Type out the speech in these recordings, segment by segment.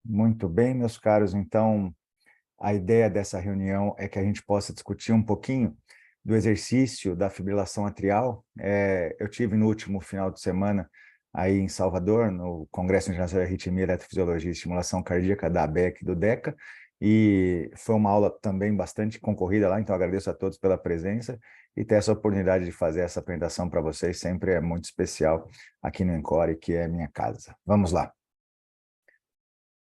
Muito bem, meus caros. Então, a ideia dessa reunião é que a gente possa discutir um pouquinho do exercício da fibrilação atrial. Eu tive no último final de semana aí em Salvador, no Congresso Internacional de Arritmia, Eletrofisiologia e Estimulação Cardíaca da ABEC e do DECA, e foi uma aula também bastante concorrida lá, então agradeço a todos pela presença e ter essa oportunidade de fazer essa apresentação para vocês sempre é muito especial aqui no Encore, que é minha casa. Vamos lá.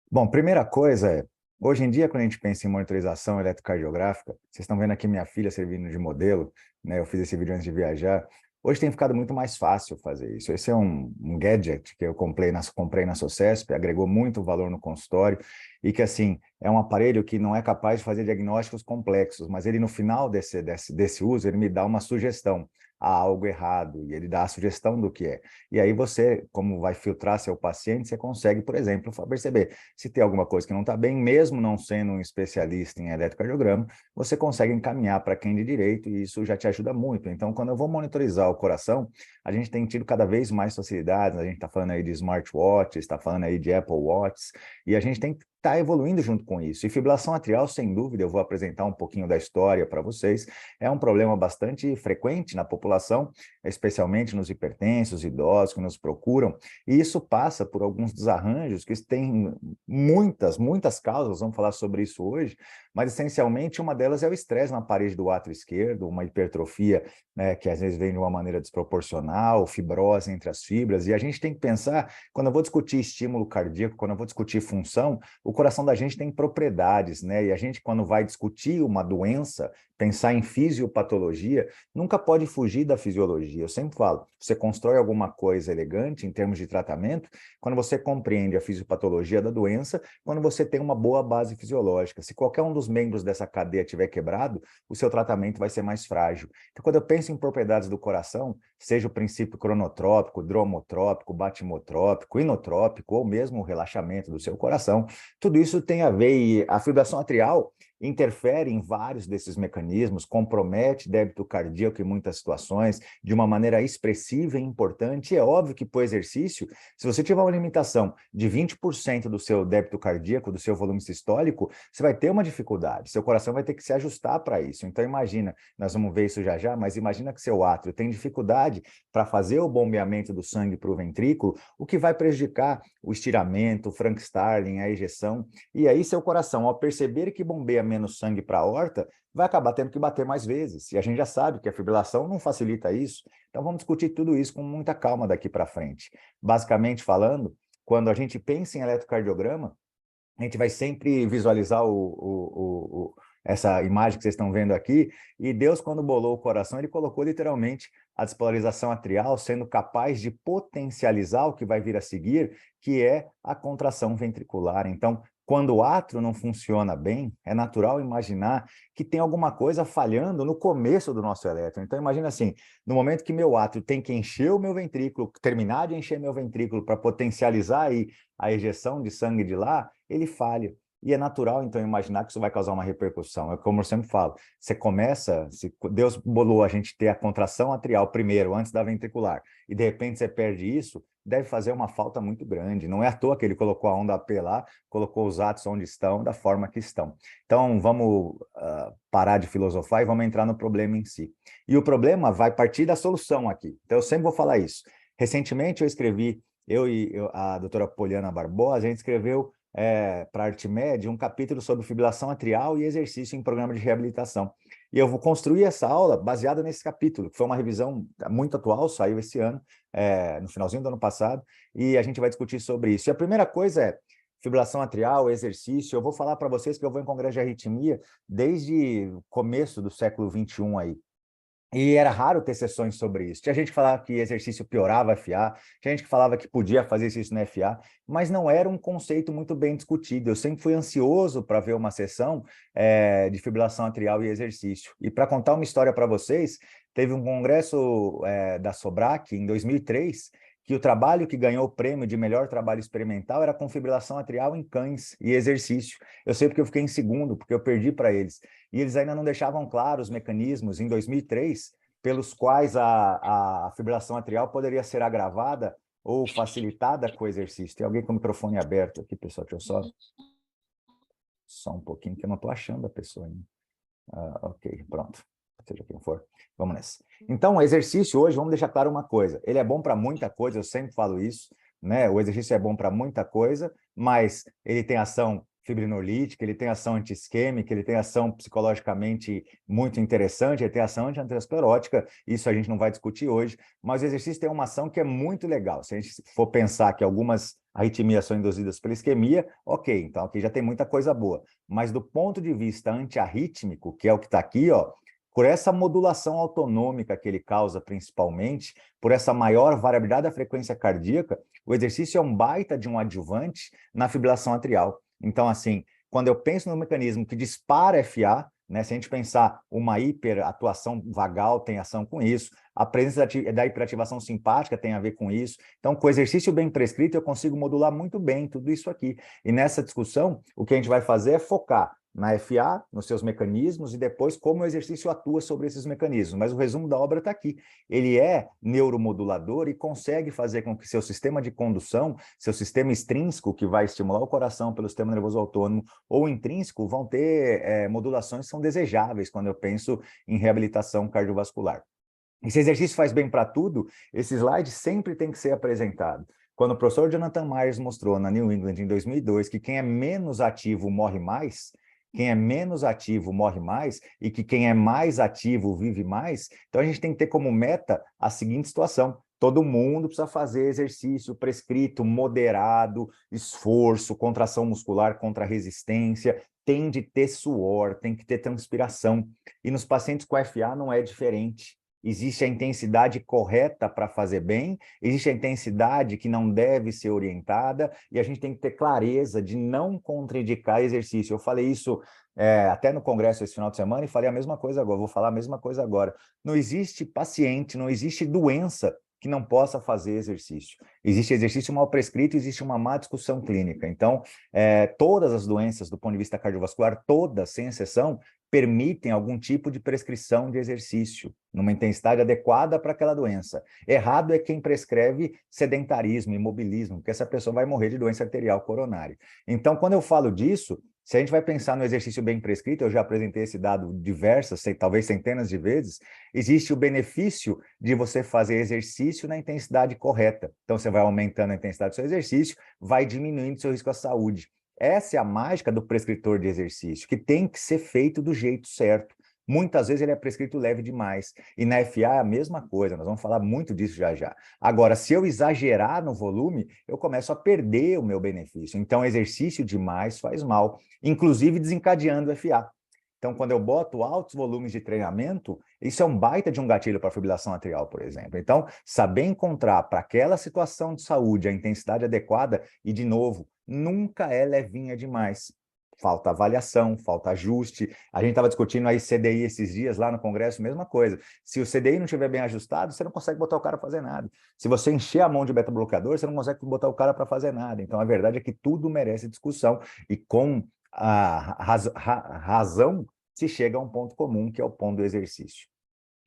Bom, primeira coisa hoje em dia, quando a gente pensa em monitorização eletrocardiográfica, vocês estão vendo aqui minha filha servindo de modelo, né? Eu fiz esse vídeo antes de viajar. Hoje tem ficado muito mais fácil fazer isso. Esse é um gadget que eu comprei na Socesp, agregou muito valor no consultório e que, assim, é um aparelho que não é capaz de fazer diagnósticos complexos, mas ele, no final desse uso, ele me dá uma sugestão. Há algo errado, e ele dá a sugestão do que é. E aí você, como vai filtrar seu paciente, você consegue, por exemplo, perceber se tem alguma coisa que não está bem, mesmo não sendo um especialista em eletrocardiograma, você consegue encaminhar para quem de direito e isso já te ajuda muito. Então, quando eu vou monitorizar o coração, a gente tem tido cada vez mais facilidades, a gente está falando aí de smartwatches, está falando aí de Apple Watches, e a gente tem que estar evoluindo junto com isso. E fibrilação atrial, sem dúvida, eu vou apresentar um pouquinho da história para vocês, é um problema bastante frequente na população, especialmente nos hipertensos, idosos que nos procuram, e isso passa por alguns desarranjos que têm muitas causas, vamos falar sobre isso hoje, mas essencialmente uma delas é o estresse na parede do átrio esquerdo, uma hipertrofia, né, que às vezes vem de uma maneira desproporcional, fibrose entre as fibras, e a gente tem que pensar, quando eu vou discutir estímulo cardíaco, quando eu vou discutir função, o coração da gente tem propriedades, né, e a gente quando vai discutir uma doença, pensar em fisiopatologia, nunca pode fugir da fisiologia. Eu sempre falo, você constrói alguma coisa elegante em termos de tratamento, quando você compreende a fisiopatologia da doença, quando você tem uma boa base fisiológica. Se qualquer um dos membros dessa cadeia tiver quebrado, o seu tratamento vai ser mais frágil. Então, quando eu penso em propriedades do coração, seja o princípio cronotrópico, dromotrópico, batimotrópico, inotrópico, ou mesmo o relaxamento do seu coração, tudo isso tem a ver, e a fibrilação atrial interfere em vários desses mecanismos, compromete débito cardíaco em muitas situações, de uma maneira expressiva e importante. E é óbvio que, por exercício, se você tiver uma limitação de 20% do seu débito cardíaco, do seu volume sistólico, você vai ter uma dificuldade, seu coração vai ter que se ajustar para isso. Então, imagina, nós vamos ver isso já já, mas imagina que seu átrio tem dificuldade para fazer o bombeamento do sangue para o ventrículo, o que vai prejudicar o estiramento, o Frank Starling, a ejeção, e aí seu coração, ao perceber que bombeia menos sangue para a aorta, vai acabar tendo que bater mais vezes. E a gente já sabe que a fibrilação não facilita isso. Então vamos discutir tudo isso com muita calma daqui para frente. Basicamente falando, quando a gente pensa em eletrocardiograma, a gente vai sempre visualizar essa imagem que vocês estão vendo aqui, e Deus, quando bolou o coração, ele colocou literalmente a despolarização atrial sendo capaz de potencializar o que vai vir a seguir, que é a contração ventricular. Então, quando o átrio não funciona bem, é natural imaginar que tem alguma coisa falhando no começo do nosso elétron. Então, imagina assim, no momento que meu átrio tem que encher o meu ventrículo, terminar de encher meu ventrículo para potencializar aí a ejeção de sangue de lá, ele falha. E é natural, então, imaginar que isso vai causar uma repercussão. É como eu sempre falo, você começa, se Deus bolou a gente ter a contração atrial primeiro, antes da ventricular, e de repente você perde isso, deve fazer uma falta muito grande. Não é à toa que ele colocou a onda AP lá, colocou os átomos onde estão, da forma que estão. Então, vamos parar de filosofar e vamos entrar no problema em si. E o problema vai partir da solução aqui. Então, eu sempre vou falar isso. Recentemente eu escrevi, a doutora Poliana Barbosa, a gente escreveu para a Artimed um capítulo sobre fibrilação atrial e exercício em programa de reabilitação. E eu vou construir essa aula baseada nesse capítulo, que foi uma revisão muito atual, saiu esse ano, no finalzinho do ano passado, e a gente vai discutir sobre isso. E a primeira coisa é fibrilação atrial, exercício. Eu vou falar para vocês que eu vou em congresso de arritmia desde o começo do século XXI aí. E era raro ter sessões sobre isso. Tinha gente que falava que exercício piorava FA, tinha gente que falava que podia fazer exercício no FA, mas não era um conceito muito bem discutido. Eu sempre fui ansioso para ver uma sessão de fibrilação atrial e exercício. E para contar uma história para vocês, teve um congresso da Sobrac em 2003, que o trabalho que ganhou o prêmio de melhor trabalho experimental era com fibrilação atrial em cães e exercício. Eu sei porque eu fiquei em segundo, porque eu perdi para eles. E eles ainda não deixavam claros os mecanismos, em 2003, pelos quais a fibrilação atrial poderia ser agravada ou facilitada com o exercício. Tem alguém com o microfone aberto aqui, pessoal? Deixa eu só um pouquinho, que eu não estou achando a pessoa ainda. Ok, pronto. Seja quem for. Vamos nessa. Então, o exercício hoje, vamos deixar claro uma coisa. Ele é bom para muita coisa, eu sempre falo isso, né? O exercício é bom para muita coisa, mas ele tem ação fibrinolítica, ele tem ação anti-isquêmica, ele tem ação psicologicamente muito interessante, ele tem ação anti-aterosclerótica, isso a gente não vai discutir hoje, mas o exercício tem uma ação que é muito legal. Se a gente for pensar que algumas arritmias são induzidas pela isquemia, ok, então aqui já tem muita coisa boa. Mas do ponto de vista antiarrítmico, que é o que está aqui, ó, por essa modulação autonômica que ele causa principalmente, por essa maior variabilidade da frequência cardíaca, o exercício é um baita de um adjuvante na fibrilação atrial. Então, assim, quando eu penso no mecanismo que dispara FA, né, se a gente pensar uma hiperatuação vagal tem ação com isso, a presença da hiperativação simpática tem a ver com isso. Então, com o exercício bem prescrito, eu consigo modular muito bem tudo isso aqui. E nessa discussão, o que a gente vai fazer é focar na FA, nos seus mecanismos, e depois como o exercício atua sobre esses mecanismos. Mas o resumo da obra está aqui. Ele é neuromodulador e consegue fazer com que seu sistema de condução, seu sistema extrínseco, que vai estimular o coração pelo sistema nervoso autônomo, ou intrínseco, vão ter modulações que são desejáveis quando eu penso em reabilitação cardiovascular. Esse exercício faz bem para tudo, esse slide sempre tem que ser apresentado. Quando o professor Jonathan Myers mostrou na New England em 2002 que quem é menos ativo morre mais, quem é menos ativo morre mais e que quem é mais ativo vive mais, então a gente tem que ter como meta a seguinte situação: todo mundo precisa fazer exercício prescrito, moderado, esforço, contração muscular contra resistência, tem de ter suor, tem que ter transpiração. E nos pacientes com FA não é diferente. Existe a intensidade correta para fazer bem, existe a intensidade que não deve ser orientada, e a gente tem que ter clareza de não contraindicar exercício. Eu falei isso até no congresso esse final de semana e falei a mesma coisa agora, vou falar a mesma coisa agora. Não existe paciente, não existe doença que não possa fazer exercício. Existe exercício mal prescrito, existe uma má discussão clínica. Então, todas as doenças do ponto de vista cardiovascular, todas, sem exceção, permitem algum tipo de prescrição de exercício, numa intensidade adequada para aquela doença. Errado é quem prescreve sedentarismo, imobilismo, porque essa pessoa vai morrer de doença arterial coronária. Então, quando eu falo disso, se a gente vai pensar no exercício bem prescrito, eu já apresentei esse dado diversas, talvez centenas de vezes, existe o benefício de você fazer exercício na intensidade correta. Então, você vai aumentando a intensidade do seu exercício, vai diminuindo o seu risco à saúde. Essa é a mágica do prescritor de exercício, que tem que ser feito do jeito certo. Muitas vezes ele é prescrito leve demais. E na FA é a mesma coisa, nós vamos falar muito disso já já. Agora, se eu exagerar no volume, eu começo a perder o meu benefício. Então, exercício demais faz mal, inclusive desencadeando FA. Então, quando eu boto altos volumes de treinamento, isso é um baita de um gatilho para fibrilação atrial, por exemplo. Então, saber encontrar para aquela situação de saúde a intensidade adequada, e, de novo, nunca é levinha demais. Falta avaliação, falta ajuste. A gente estava discutindo aí CDI esses dias lá no congresso, mesma coisa. Se o CDI não estiver bem ajustado, você não consegue botar o cara para fazer nada. Se você encher a mão de beta-bloqueador, você não consegue botar o cara para fazer nada. Então, a verdade é que tudo merece discussão, e com a razão se chega a um ponto comum, que é o ponto do exercício.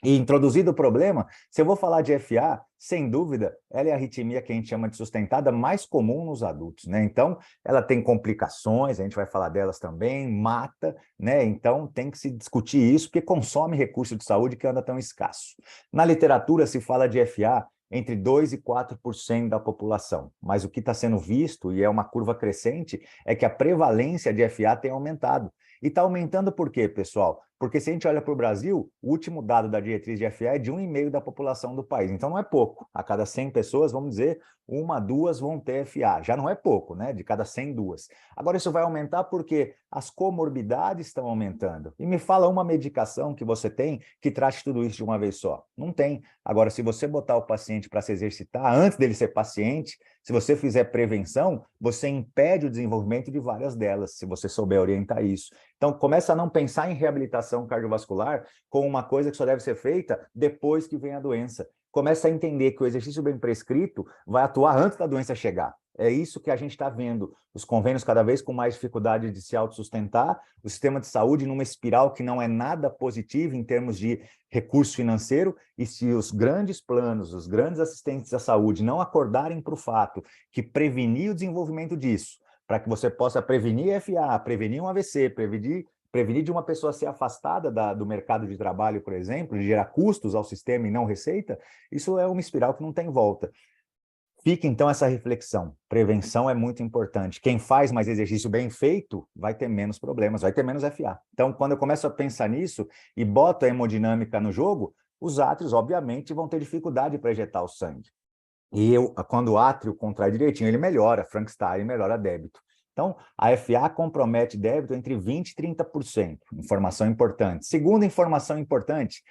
E introduzido o problema, se eu vou falar de FA, sem dúvida, ela é a arritmia que a gente chama de sustentada mais comum nos adultos, né? Então, ela tem complicações, a gente vai falar delas também, mata, né? Então, tem que se discutir isso, porque consome recurso de saúde que anda tão escasso. Na literatura se fala de FA entre 2% e 4% da população, mas o que está sendo visto, e é uma curva crescente, é que a prevalência de FA tem aumentado. E está aumentando por quê, pessoal? Porque se a gente olha para o Brasil, o último dado da diretriz de FA é de 1,5% da população do país. Então não é pouco. A cada 100 pessoas, vamos dizer, 1, 2 vão ter FA. Já não é pouco, né? De cada 100, 2. Agora isso vai aumentar porque as comorbidades estão aumentando. E me fala uma medicação que você tem que trate tudo isso de uma vez só. Não tem. Agora, se você botar o paciente para se exercitar antes dele ser paciente, se você fizer prevenção, você impede o desenvolvimento de várias delas, se você souber orientar isso. Então, começa a não pensar em reabilitação cardiovascular como uma coisa que só deve ser feita depois que vem a doença. Começa a entender que o exercício bem prescrito vai atuar antes da doença chegar. É isso que a gente está vendo. Os convênios cada vez com mais dificuldade de se autossustentar, o sistema de saúde numa espiral que não é nada positivo em termos de recurso financeiro, e se os grandes planos, os grandes assistentes à saúde não acordarem para o fato que prevenir o desenvolvimento disso, para que você possa prevenir FA, prevenir um AVC, prevenir de uma pessoa ser afastada do mercado de trabalho, por exemplo, de gerar custos ao sistema e não receita, isso é uma espiral que não tem volta. Fica, então, essa reflexão. Prevenção é muito importante. Quem faz mais exercício bem feito vai ter menos problemas, vai ter menos FA. Então, quando eu começo a pensar nisso e boto a hemodinâmica no jogo, os átrios, obviamente, vão ter dificuldade para ejetar o sangue. E quando o átrio contrai direitinho, ele melhora, Frankenstein melhora débito. Então, a FA compromete débito entre 20% e 30%. Informação importante. Segunda informação importante,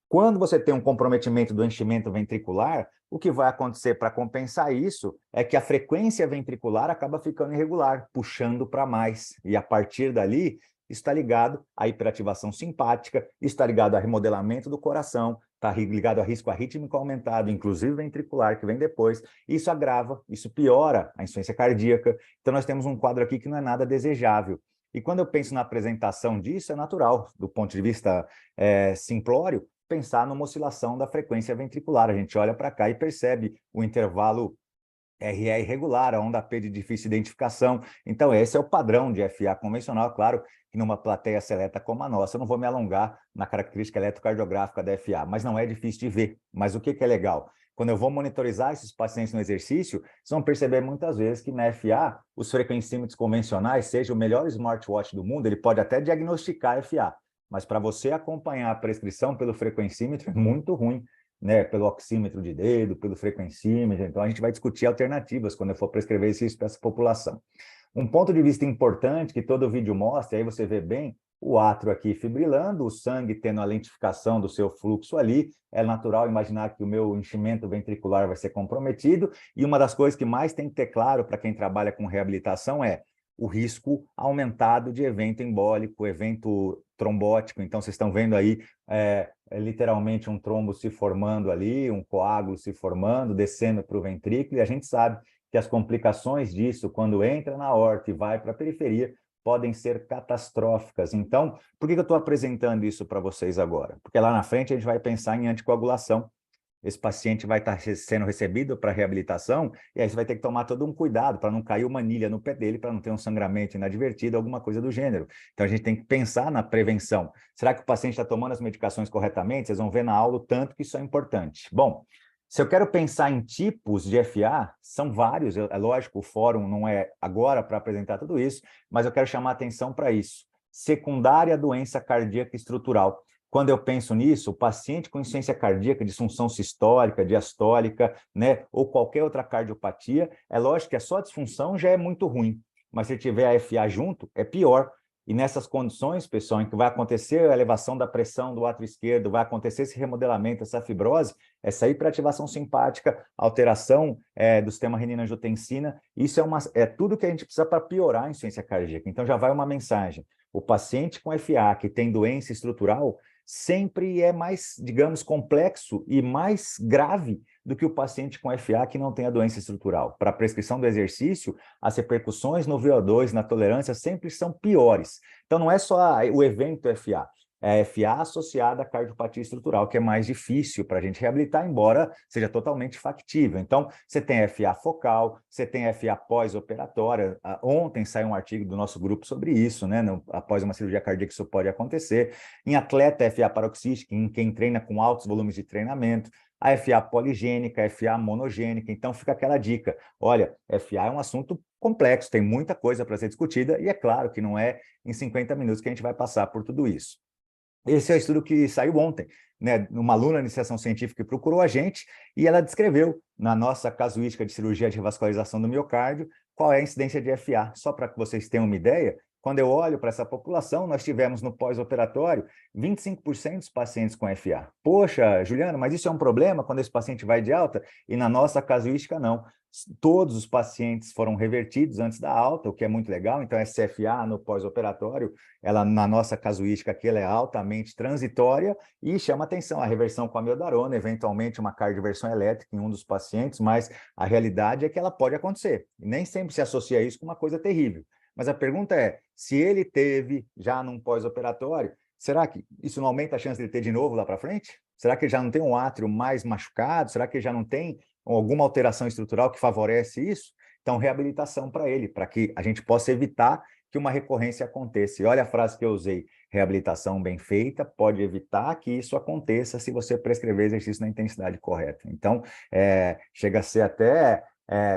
quando você tem um comprometimento do enchimento ventricular, o que vai acontecer para compensar isso é que a frequência ventricular acaba ficando irregular, puxando para mais. E a partir dali, isso está ligado à hiperativação simpática, isso está ligado ao remodelamento do coração, está ligado a risco arrítmico aumentado, inclusive ventricular, que vem depois. Isso agrava, isso piora a insuficiência cardíaca. Então, nós temos um quadro aqui que não é nada desejável. E quando eu penso na apresentação disso, é natural, do ponto de vista simplório, pensar numa oscilação da frequência ventricular. A gente olha para cá e percebe o intervalo RE irregular, a onda P de difícil identificação. Então, esse é o padrão de FA convencional, claro que numa plateia seleta como a nossa, eu não vou me alongar na característica eletrocardiográfica da FA, mas não é difícil de ver. Mas o que é legal? Quando eu vou monitorizar esses pacientes no exercício, vocês vão perceber muitas vezes que na FA, os frequencímetros convencionais, seja o melhor smartwatch do mundo, ele pode até diagnosticar FA, mas para você acompanhar a prescrição pelo frequencímetro é muito ruim, né? Pelo oxímetro de dedo, pelo frequencímetro. Então, a gente vai discutir alternativas quando eu for prescrever isso para essa população. Um ponto de vista importante que todo vídeo mostra, aí você vê bem, o átrio aqui fibrilando, o sangue tendo a lentificação do seu fluxo ali, é natural imaginar que o meu enchimento ventricular vai ser comprometido, e uma das coisas que mais tem que ter claro para quem trabalha com reabilitação é o risco aumentado de evento embólico, evento trombótico. Então, vocês estão vendo aí literalmente um trombo se formando ali, um coágulo se formando, descendo para o ventrículo, e a gente sabe que as complicações disso, quando entra na aorta e vai para a periferia, podem ser catastróficas. Então, por que eu estou apresentando isso para vocês agora? Porque lá na frente a gente vai pensar em anticoagulação. Esse paciente vai estar sendo recebido para reabilitação, e aí você vai ter que tomar todo um cuidado para não cair uma anilha no pé dele, para não ter um sangramento inadvertido, alguma coisa do gênero. Então, a gente tem que pensar na prevenção. Será que o paciente está tomando as medicações corretamente? Vocês vão ver na aula o tanto que isso é importante. Bom, se eu quero pensar em tipos de FA, são vários. É lógico, o fórum não é agora para apresentar tudo isso, mas eu quero chamar a atenção para isso. Secundária doença cardíaca estrutural. Quando eu penso nisso, o paciente com insuficiência cardíaca, disfunção sistólica, diastólica, né, ou qualquer outra cardiopatia, é lógico que a só disfunção já é muito ruim, mas se tiver a FA junto, é pior. E nessas condições, pessoal, em que vai acontecer a elevação da pressão do átrio esquerdo, vai acontecer esse remodelamento, essa fibrose, essa hiperativação simpática, alteração do sistema renina-angiotensina, isso é tudo que a gente precisa para piorar a insuficiência cardíaca. Então já vai uma mensagem. O paciente com FA que tem doença estrutural sempre é mais, digamos, complexo e mais grave do que o paciente com FA que não tem a doença estrutural. Para a prescrição do exercício, as repercussões no VO2, na tolerância, sempre são piores. Então, não é só o evento FA, é a FA associada à cardiopatia estrutural, que é mais difícil para a gente reabilitar, embora seja totalmente factível. Então, você tem FA focal, você tem FA pós-operatória. Ontem saiu um artigo do nosso grupo sobre isso, né? Após uma cirurgia cardíaca, isso pode acontecer. Em atleta, FA paroxística, em quem treina com altos volumes de treinamento. A FA poligênica, a FA monogênica. Então, fica aquela dica. Olha, FA é um assunto complexo, tem muita coisa para ser discutida, e é claro que não é em 50 minutos que a gente vai passar por tudo isso. Esse é o estudo que saiu ontem, né? Uma aluna de iniciação científica que procurou a gente e ela descreveu, na nossa casuística de cirurgia de revascularização do miocárdio, qual é a incidência de FA. Só para que vocês tenham uma ideia, quando eu olho para essa população, nós tivemos no pós-operatório 25% dos pacientes com FA. Poxa, Juliana, mas isso é um problema quando esse paciente vai de alta? E na nossa casuística, não. todos os pacientes foram revertidos antes da alta, o que é muito legal. Então, a SFA no pós-operatório, ela, na nossa casuística aqui, ela é altamente transitória e chama atenção a reversão com amiodarona, eventualmente uma cardioversão elétrica em um dos pacientes, mas a realidade é que ela pode acontecer. E nem sempre se associa isso com uma coisa terrível. Mas a pergunta é, se ele teve já num pós-operatório, será que isso não aumenta a chance de ele ter de novo lá para frente? Será que ele já não tem um átrio mais machucado? Será que ele já não tem alguma alteração estrutural que favorece isso? Então, reabilitação para ele, para que a gente possa evitar que uma recorrência aconteça. E olha a frase que eu usei, reabilitação bem feita pode evitar que isso aconteça se você prescrever exercício na intensidade correta. Então, chega a ser até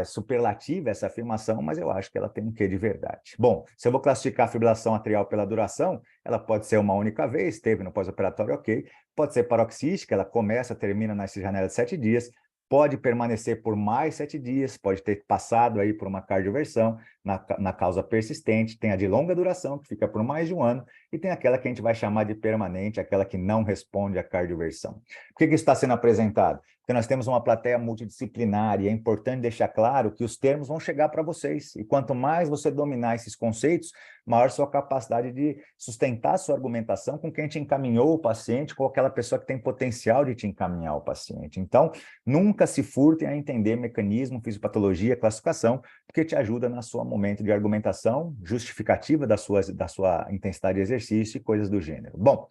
superlativa essa afirmação, mas eu acho que ela tem um quê de verdade. Bom, se eu vou classificar a fibrilação atrial pela duração, ela pode ser uma única vez, teve no pós-operatório, ok. Pode ser paroxística, ela começa, termina nessa janela de 7 dias, pode permanecer por mais 7 dias, pode ter passado aí por uma cardioversão na causa persistente, tem a de longa duração, que fica por mais de um ano, e tem aquela que a gente vai chamar de permanente, aquela que não responde à cardioversão. Por que isso está sendo apresentado? Porque nós temos uma plateia multidisciplinar e é importante deixar claro que os termos vão chegar para vocês. E quanto mais você dominar esses conceitos, maior sua capacidade de sustentar a sua argumentação com quem te encaminhou o paciente, com aquela pessoa que tem potencial de te encaminhar o paciente. Então, nunca se furtem a entender mecanismo, fisiopatologia, classificação, porque te ajuda na sua momento de argumentação, justificativa da sua intensidade de exercício e coisas do gênero. Bom,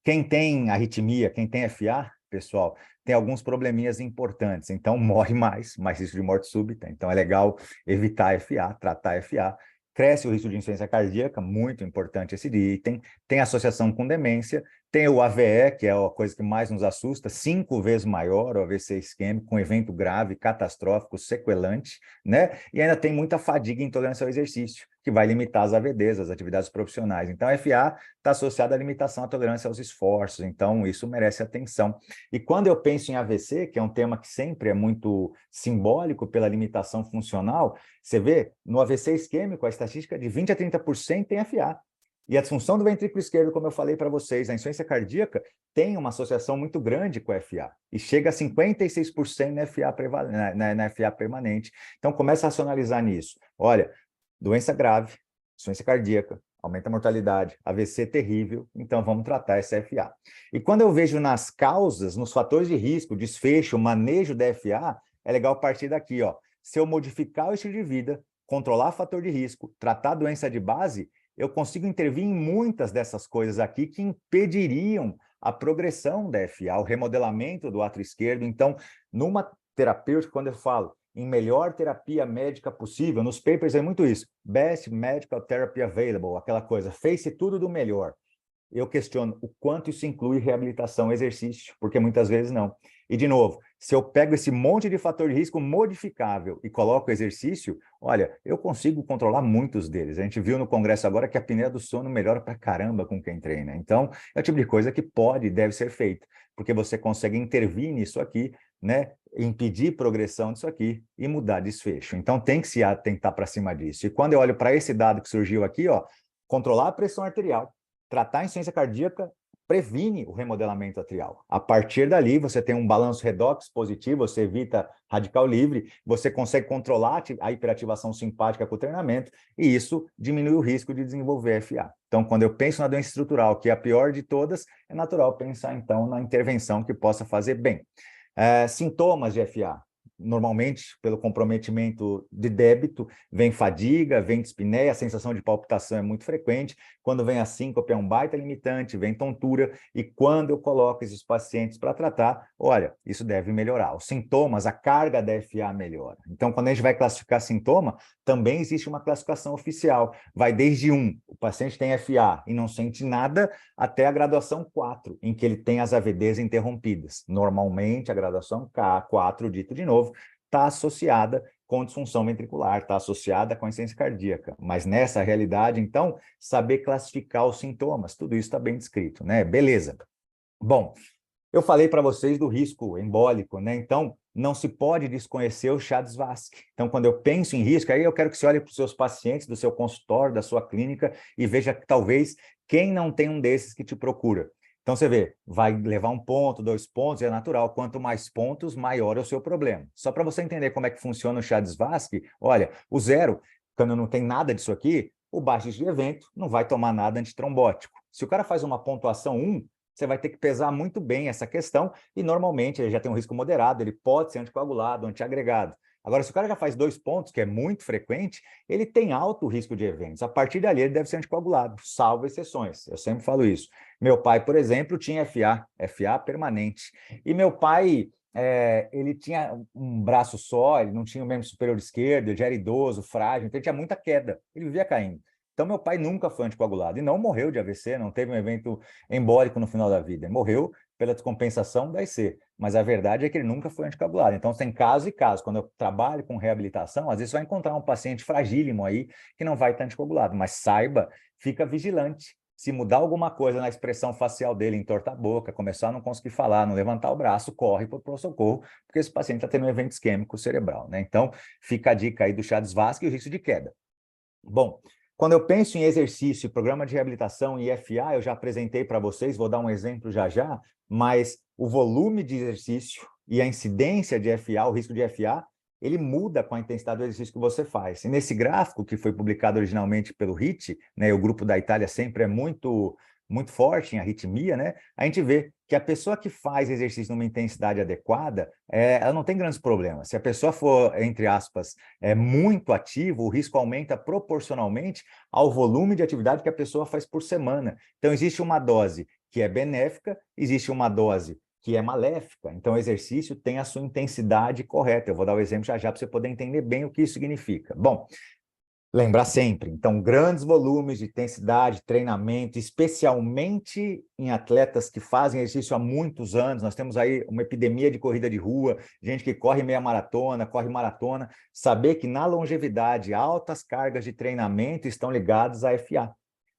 quem tem arritmia, quem tem FA, pessoal, tem alguns probleminhas importantes, então morre mais risco de morte súbita, então é legal evitar FA, tratar FA, cresce o risco de insuficiência cardíaca, muito importante esse item, tem associação com demência, tem o AVE, que é a coisa que mais nos assusta, 5 vezes maior, o AVC isquêmico, com evento grave, catastrófico, sequelante, né? E ainda tem muita fadiga e intolerância ao exercício, que vai limitar as AVDs, as atividades profissionais. Então, a FA está associada à limitação à tolerância aos esforços, então isso merece atenção. E quando eu penso em AVC, que é um tema que sempre é muito simbólico pela limitação funcional, você vê, no AVC isquêmico, a estatística de 20 a 30% tem FA. E a disfunção do ventrículo esquerdo, como eu falei para vocês, a insuficiência cardíaca tem uma associação muito grande com a FA, e chega a 56% na FA, na FA permanente. Então, começa a racionalizar nisso. Olha, doença grave, insuficiência cardíaca, aumenta a mortalidade, AVC terrível, então vamos tratar essa FA. E quando eu vejo nas causas, nos fatores de risco, desfecho, manejo da FA, é legal partir daqui, ó. Se eu modificar o estilo de vida, controlar fator de risco, tratar a doença de base, eu consigo intervir em muitas dessas coisas aqui que impediriam a progressão da FA, o remodelamento do átrio esquerdo. Então, numa terapêutica, quando eu falo em melhor terapia médica possível, nos papers é muito isso, best medical therapy available, aquela coisa, fez-se tudo do melhor. Eu questiono o quanto isso inclui reabilitação, exercício, porque muitas vezes não. E, de novo, se eu pego esse monte de fator de risco modificável e coloco exercício, olha, eu consigo controlar muitos deles. A gente viu no congresso agora que a apneia do sono melhora pra caramba com quem treina. Então, é o tipo de coisa que pode e deve ser feita, porque você consegue intervir nisso aqui, né, impedir progressão disso aqui e mudar desfecho. Então, tem que se atentar para cima disso. E quando eu olho para esse dado que surgiu aqui, ó, controlar a pressão arterial, tratar a insuficiência cardíaca previne o remodelamento atrial. A partir dali, você tem um balanço redox positivo, você evita radical livre, você consegue controlar a hiperativação simpática com o treinamento, e isso diminui o risco de desenvolver FA. Então, quando eu penso na doença estrutural, que é a pior de todas, é natural pensar, então, na intervenção que possa fazer bem. Sintomas de FA. Normalmente, pelo comprometimento de débito, vem fadiga, vem dispneia, a sensação de palpitação é muito frequente. Quando vem a síncope, é um baita limitante, vem tontura, e quando eu coloco esses pacientes para tratar, olha, isso deve melhorar. Os sintomas, a carga da FA melhora. Então, quando a gente vai classificar sintoma, também existe uma classificação oficial. Vai desde 1, o paciente tem FA e não sente nada, até a graduação 4, em que ele tem as AVDs interrompidas. Normalmente, a graduação K4, dito de novo, está associada com disfunção ventricular, está associada com a insuficiência cardíaca. Mas nessa realidade, então, saber classificar os sintomas, tudo isso está bem descrito, né? Beleza. Bom, eu falei para vocês do risco embólico, né? Então, não se pode desconhecer o Chades-Vasque. Então, quando eu penso em risco, aí eu quero que você olhe para os seus pacientes, do seu consultório, da sua clínica, e veja que talvez quem não tem um desses que te procura. Então, você vê, vai levar 1 ponto, 2 pontos, é natural. Quanto mais pontos, maior é o seu problema. Só para você entender como é que funciona o Chades-Vasque, olha, o zero, quando não tem nada disso aqui, o baixo de evento não vai tomar nada antitrombótico. Se o cara faz uma pontuação 1, você vai ter que pesar muito bem essa questão e, normalmente, ele já tem um risco moderado, ele pode ser anticoagulado, antiagregado. Agora, se o cara já faz 2 pontos, que é muito frequente, ele tem alto risco de eventos. A partir dali, ele deve ser anticoagulado, salvo exceções. Eu sempre falo isso. Meu pai, por exemplo, tinha FA permanente. E meu pai, ele tinha um braço só, ele não tinha o membro superior esquerdo, ele já era idoso, frágil, então ele tinha muita queda, ele vivia caindo. Então, meu pai nunca foi anticoagulado e não morreu de AVC, não teve um evento embólico no final da vida. Ele morreu pela descompensação da IC. Mas a verdade é que ele nunca foi anticoagulado. Então, tem casos e casos. Quando eu trabalho com reabilitação, às vezes você vai encontrar um paciente fragílimo aí que não vai estar anticoagulado. Mas saiba, fica vigilante. Se mudar alguma coisa na expressão facial dele, entortar a boca, começar a não conseguir falar, não levantar o braço, corre para o socorro, porque esse paciente está tendo um evento isquêmico cerebral, né? Então, fica a dica aí do Chades-Vasque e o risco de queda. Bom, quando eu penso em exercício, programa de reabilitação e FA, eu já apresentei para vocês, vou dar um exemplo já já, mas o volume de exercício e a incidência de FA, o risco de FA, ele muda com a intensidade do exercício que você faz. E nesse gráfico, que foi publicado originalmente pelo HIT, né, o grupo da Itália sempre é muito forte em arritmia, né? A gente vê que a pessoa que faz exercício numa intensidade adequada, ela não tem grandes problemas. Se a pessoa for, entre aspas, muito ativa, o risco aumenta proporcionalmente ao volume de atividade que a pessoa faz por semana. Então, existe uma dose que é benéfica, existe uma dose que é maléfica. Então, o exercício tem a sua intensidade correta. Eu vou dar o exemplo já já para você poder entender bem o que isso significa. Bom, lembrar sempre, então, grandes volumes de intensidade, treinamento, especialmente em atletas que fazem exercício há muitos anos. Nós temos aí uma epidemia de corrida de rua, gente que corre meia maratona, corre maratona. Saber que na longevidade, altas cargas de treinamento estão ligadas à FA.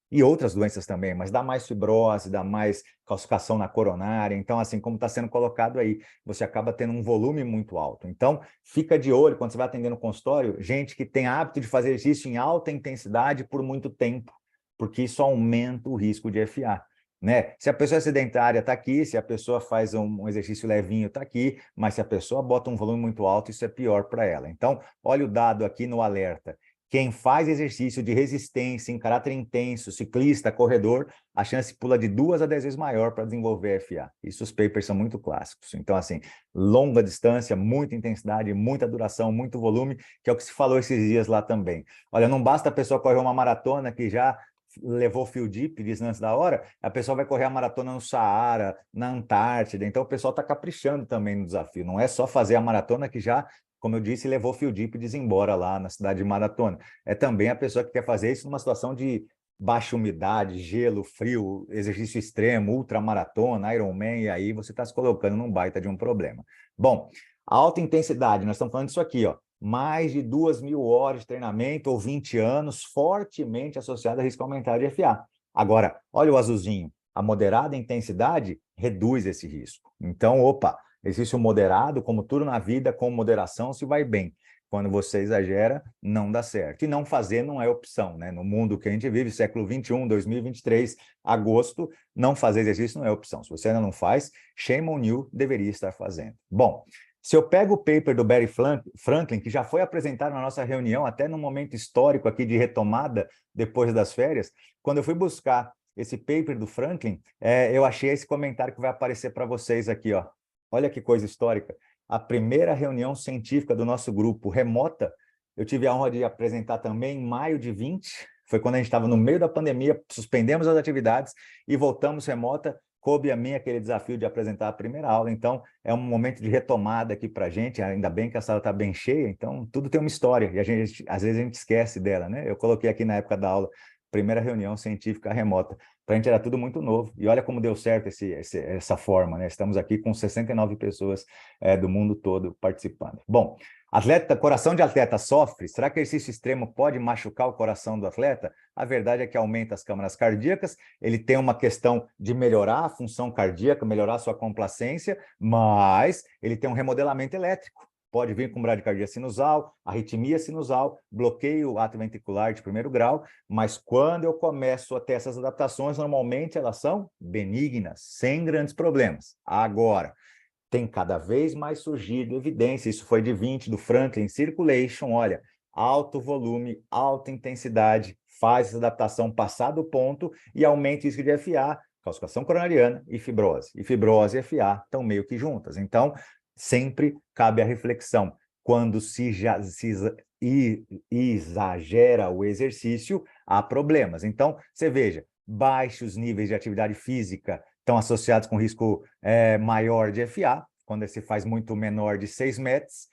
E outras doenças também, mas dá mais fibrose, dá mais calcificação na coronária. Então, assim, como está sendo colocado aí, você acaba tendo um volume muito alto. Então, fica de olho quando você vai atender no consultório, gente que tem hábito de fazer exercício em alta intensidade por muito tempo, porque isso aumenta o risco de FA. Né? Se a pessoa é sedentária, está aqui, se a pessoa faz um exercício levinho, está aqui, mas se a pessoa bota um volume muito alto, isso é pior para ela. Então, olha o dado aqui no alerta. Quem faz exercício de resistência em caráter intenso, ciclista, corredor, a chance pula de 2 a 10 vezes maior para desenvolver FA. Isso os papers são muito clássicos. Então, assim, longa distância, muita intensidade, muita duração, muito volume, que é o que se falou esses dias lá também. Olha, não basta a pessoa correr uma maratona que já levou fio deep, diz antes da hora, a pessoa vai correr a maratona no Saara, na Antártida. Então, o pessoal está caprichando também no desafio. Não é só fazer a maratona que já, como eu disse, levou fio deep e desembora lá na cidade de Maratona. É também a pessoa que quer fazer isso numa situação de baixa umidade, gelo, frio, exercício extremo, ultramaratona, Ironman, e aí você está se colocando num baita de um problema. Bom, alta intensidade, nós estamos falando disso aqui, ó, mais de 2.000 horas de treinamento ou 20 anos, fortemente associado a risco aumentado de FA. Agora, olha o azulzinho, a moderada intensidade reduz esse risco. Então, opa, exercício moderado, como tudo na vida, com moderação se vai bem. Quando você exagera, não dá certo. E não fazer não é opção, né? No mundo que a gente vive, século XXI, 2023, agosto, não fazer exercício não é opção. Se você ainda não faz, shame on you, deveria estar fazendo. Bom, se eu pego o paper do Barry Franklin, que já foi apresentado na nossa reunião, até num momento histórico aqui de retomada, depois das férias, quando eu fui buscar esse paper do Franklin, eu achei esse comentário que vai aparecer para vocês aqui, ó. Olha que coisa histórica. A primeira reunião científica do nosso grupo remota, eu tive a honra de apresentar também em maio de 20, foi quando a gente estava no meio da pandemia, suspendemos as atividades e voltamos remota. Coube a mim aquele desafio de apresentar a primeira aula, então é um momento de retomada aqui para a gente, ainda bem que a sala está bem cheia, então tudo tem uma história, e às vezes a gente esquece dela, né? Eu coloquei aqui na época da aula, primeira reunião científica remota, para a gente era tudo muito novo, e olha como deu certo essa forma, né? Estamos aqui com 69 pessoas do mundo todo participando. Bom, coração de atleta sofre? Será que exercício extremo pode machucar o coração do atleta? A verdade é que aumenta as câmaras cardíacas, ele tem uma questão de melhorar a função cardíaca, melhorar a sua complacência, mas ele tem um remodelamento elétrico. pode vir com bradicardia sinusal, arritmia sinusal, bloqueio atrioventricular de primeiro grau, mas quando eu começo a ter essas adaptações, normalmente elas são benignas, sem grandes problemas. Agora, tem cada vez mais surgido evidência, isso foi de 20 do Franklin Circulation, olha, alto volume, alta intensidade, faz essa adaptação passado o ponto e aumenta o risco de FA, calcificação coronariana e fibrose. E fibrose e FA estão meio que juntas. Então, sempre cabe a reflexão. Quando se exagera o exercício, há problemas. Então, você veja, baixos níveis de atividade física estão associados com risco maior de FA, quando se faz muito menor de 6 metros.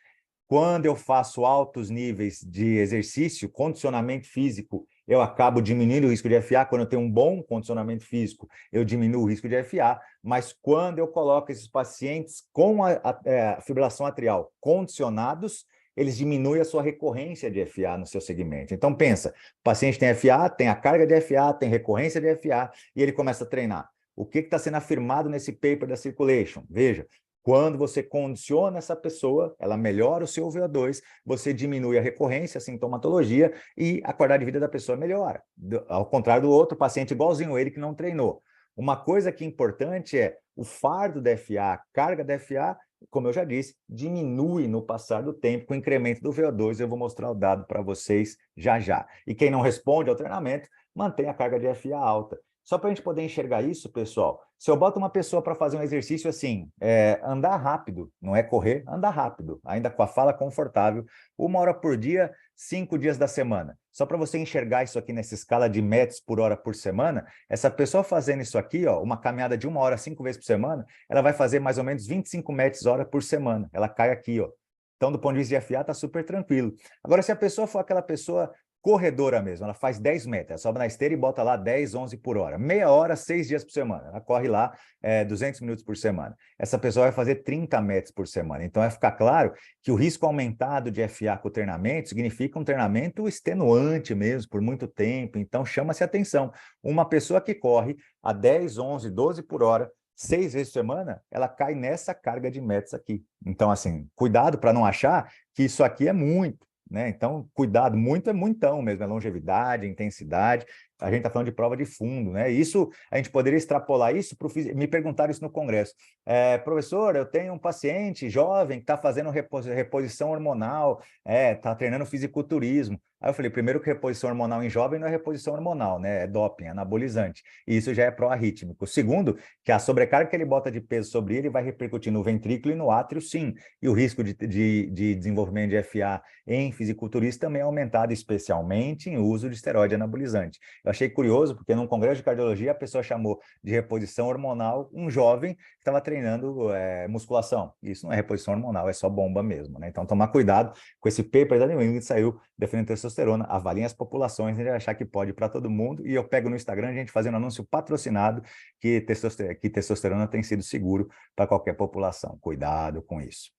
Quando eu faço altos níveis de exercício, condicionamento físico, eu acabo diminuindo o risco de FA. Quando eu tenho um bom condicionamento físico, eu diminuo o risco de FA. Mas quando eu coloco esses pacientes com a fibrilação atrial condicionados, eles diminuem a sua recorrência de FA no seu segmento. Então, pensa, o paciente tem FA, tem a carga de FA, tem recorrência de FA, e ele começa a treinar. O que está sendo afirmado nesse paper da Circulation? Veja, quando você condiciona essa pessoa, ela melhora o seu VO2, você diminui a recorrência, a sintomatologia e a qualidade de vida da pessoa melhora. Ao contrário do outro paciente igualzinho ele que não treinou. Uma coisa que é importante é o fardo da FA, a carga da FA, como eu já disse, diminui no passar do tempo com o incremento do VO2. Eu vou mostrar o dado para vocês já já. E quem não responde ao treinamento, mantém a carga de FA alta. Só para a gente poder enxergar isso, pessoal, se eu boto uma pessoa para fazer um exercício assim, andar rápido, não é correr, andar rápido, ainda com a fala confortável, 1 hora por dia, 5 dias da semana. Só para você enxergar isso aqui nessa escala de metros por hora por semana, essa pessoa fazendo isso aqui, ó, uma caminhada de 1 hora, 5 vezes por semana, ela vai fazer mais ou menos 25 metros hora por semana. Ela cai aqui, ó. Então, do ponto de vista de FA, está super tranquilo. Agora, se a pessoa for aquela pessoa corredora mesmo, ela faz 10 metros, sobe na esteira e bota lá 10, 11 por hora. Meia hora, 6 dias por semana. Ela corre lá 200 minutos por semana. Essa pessoa vai fazer 30 metros por semana. Então, vai ficar claro que o risco aumentado de FA com o treinamento significa um treinamento extenuante mesmo, por muito tempo. Então, chama-se atenção. Uma pessoa que corre a 10, 11, 12 por hora, 6 vezes por semana, ela cai nessa carga de metros aqui. Então, assim, cuidado para não achar que isso aqui é muito. Né? Então, cuidado, muito é muitão mesmo, é longevidade, intensidade. A gente está falando de prova de fundo, né? Isso, a gente poderia extrapolar isso para o me perguntaram isso no congresso. Professor, eu tenho um paciente jovem que está fazendo reposição hormonal, está treinando fisiculturismo. Aí eu falei, primeiro que reposição hormonal em jovem não é reposição hormonal, né? É doping, é anabolizante. E isso já é pró-arrítmico. Segundo, que a sobrecarga que ele bota de peso sobre ele vai repercutir no ventrículo e no átrio, sim. E o risco de desenvolvimento de FA em fisiculturismo também é aumentado, especialmente em uso de esteroide anabolizante. Eu achei curioso, porque num congresso de cardiologia a pessoa chamou de reposição hormonal um jovem que estava treinando musculação. Isso não é reposição hormonal, é só bomba mesmo, né? Então, tomar cuidado com esse paper da New England que saiu defendendo testosterona. Avaliem as populações, a gente vai achar que pode para todo mundo. E eu pego no Instagram a gente fazendo anúncio patrocinado que testosterona tem sido seguro para qualquer população. Cuidado com isso.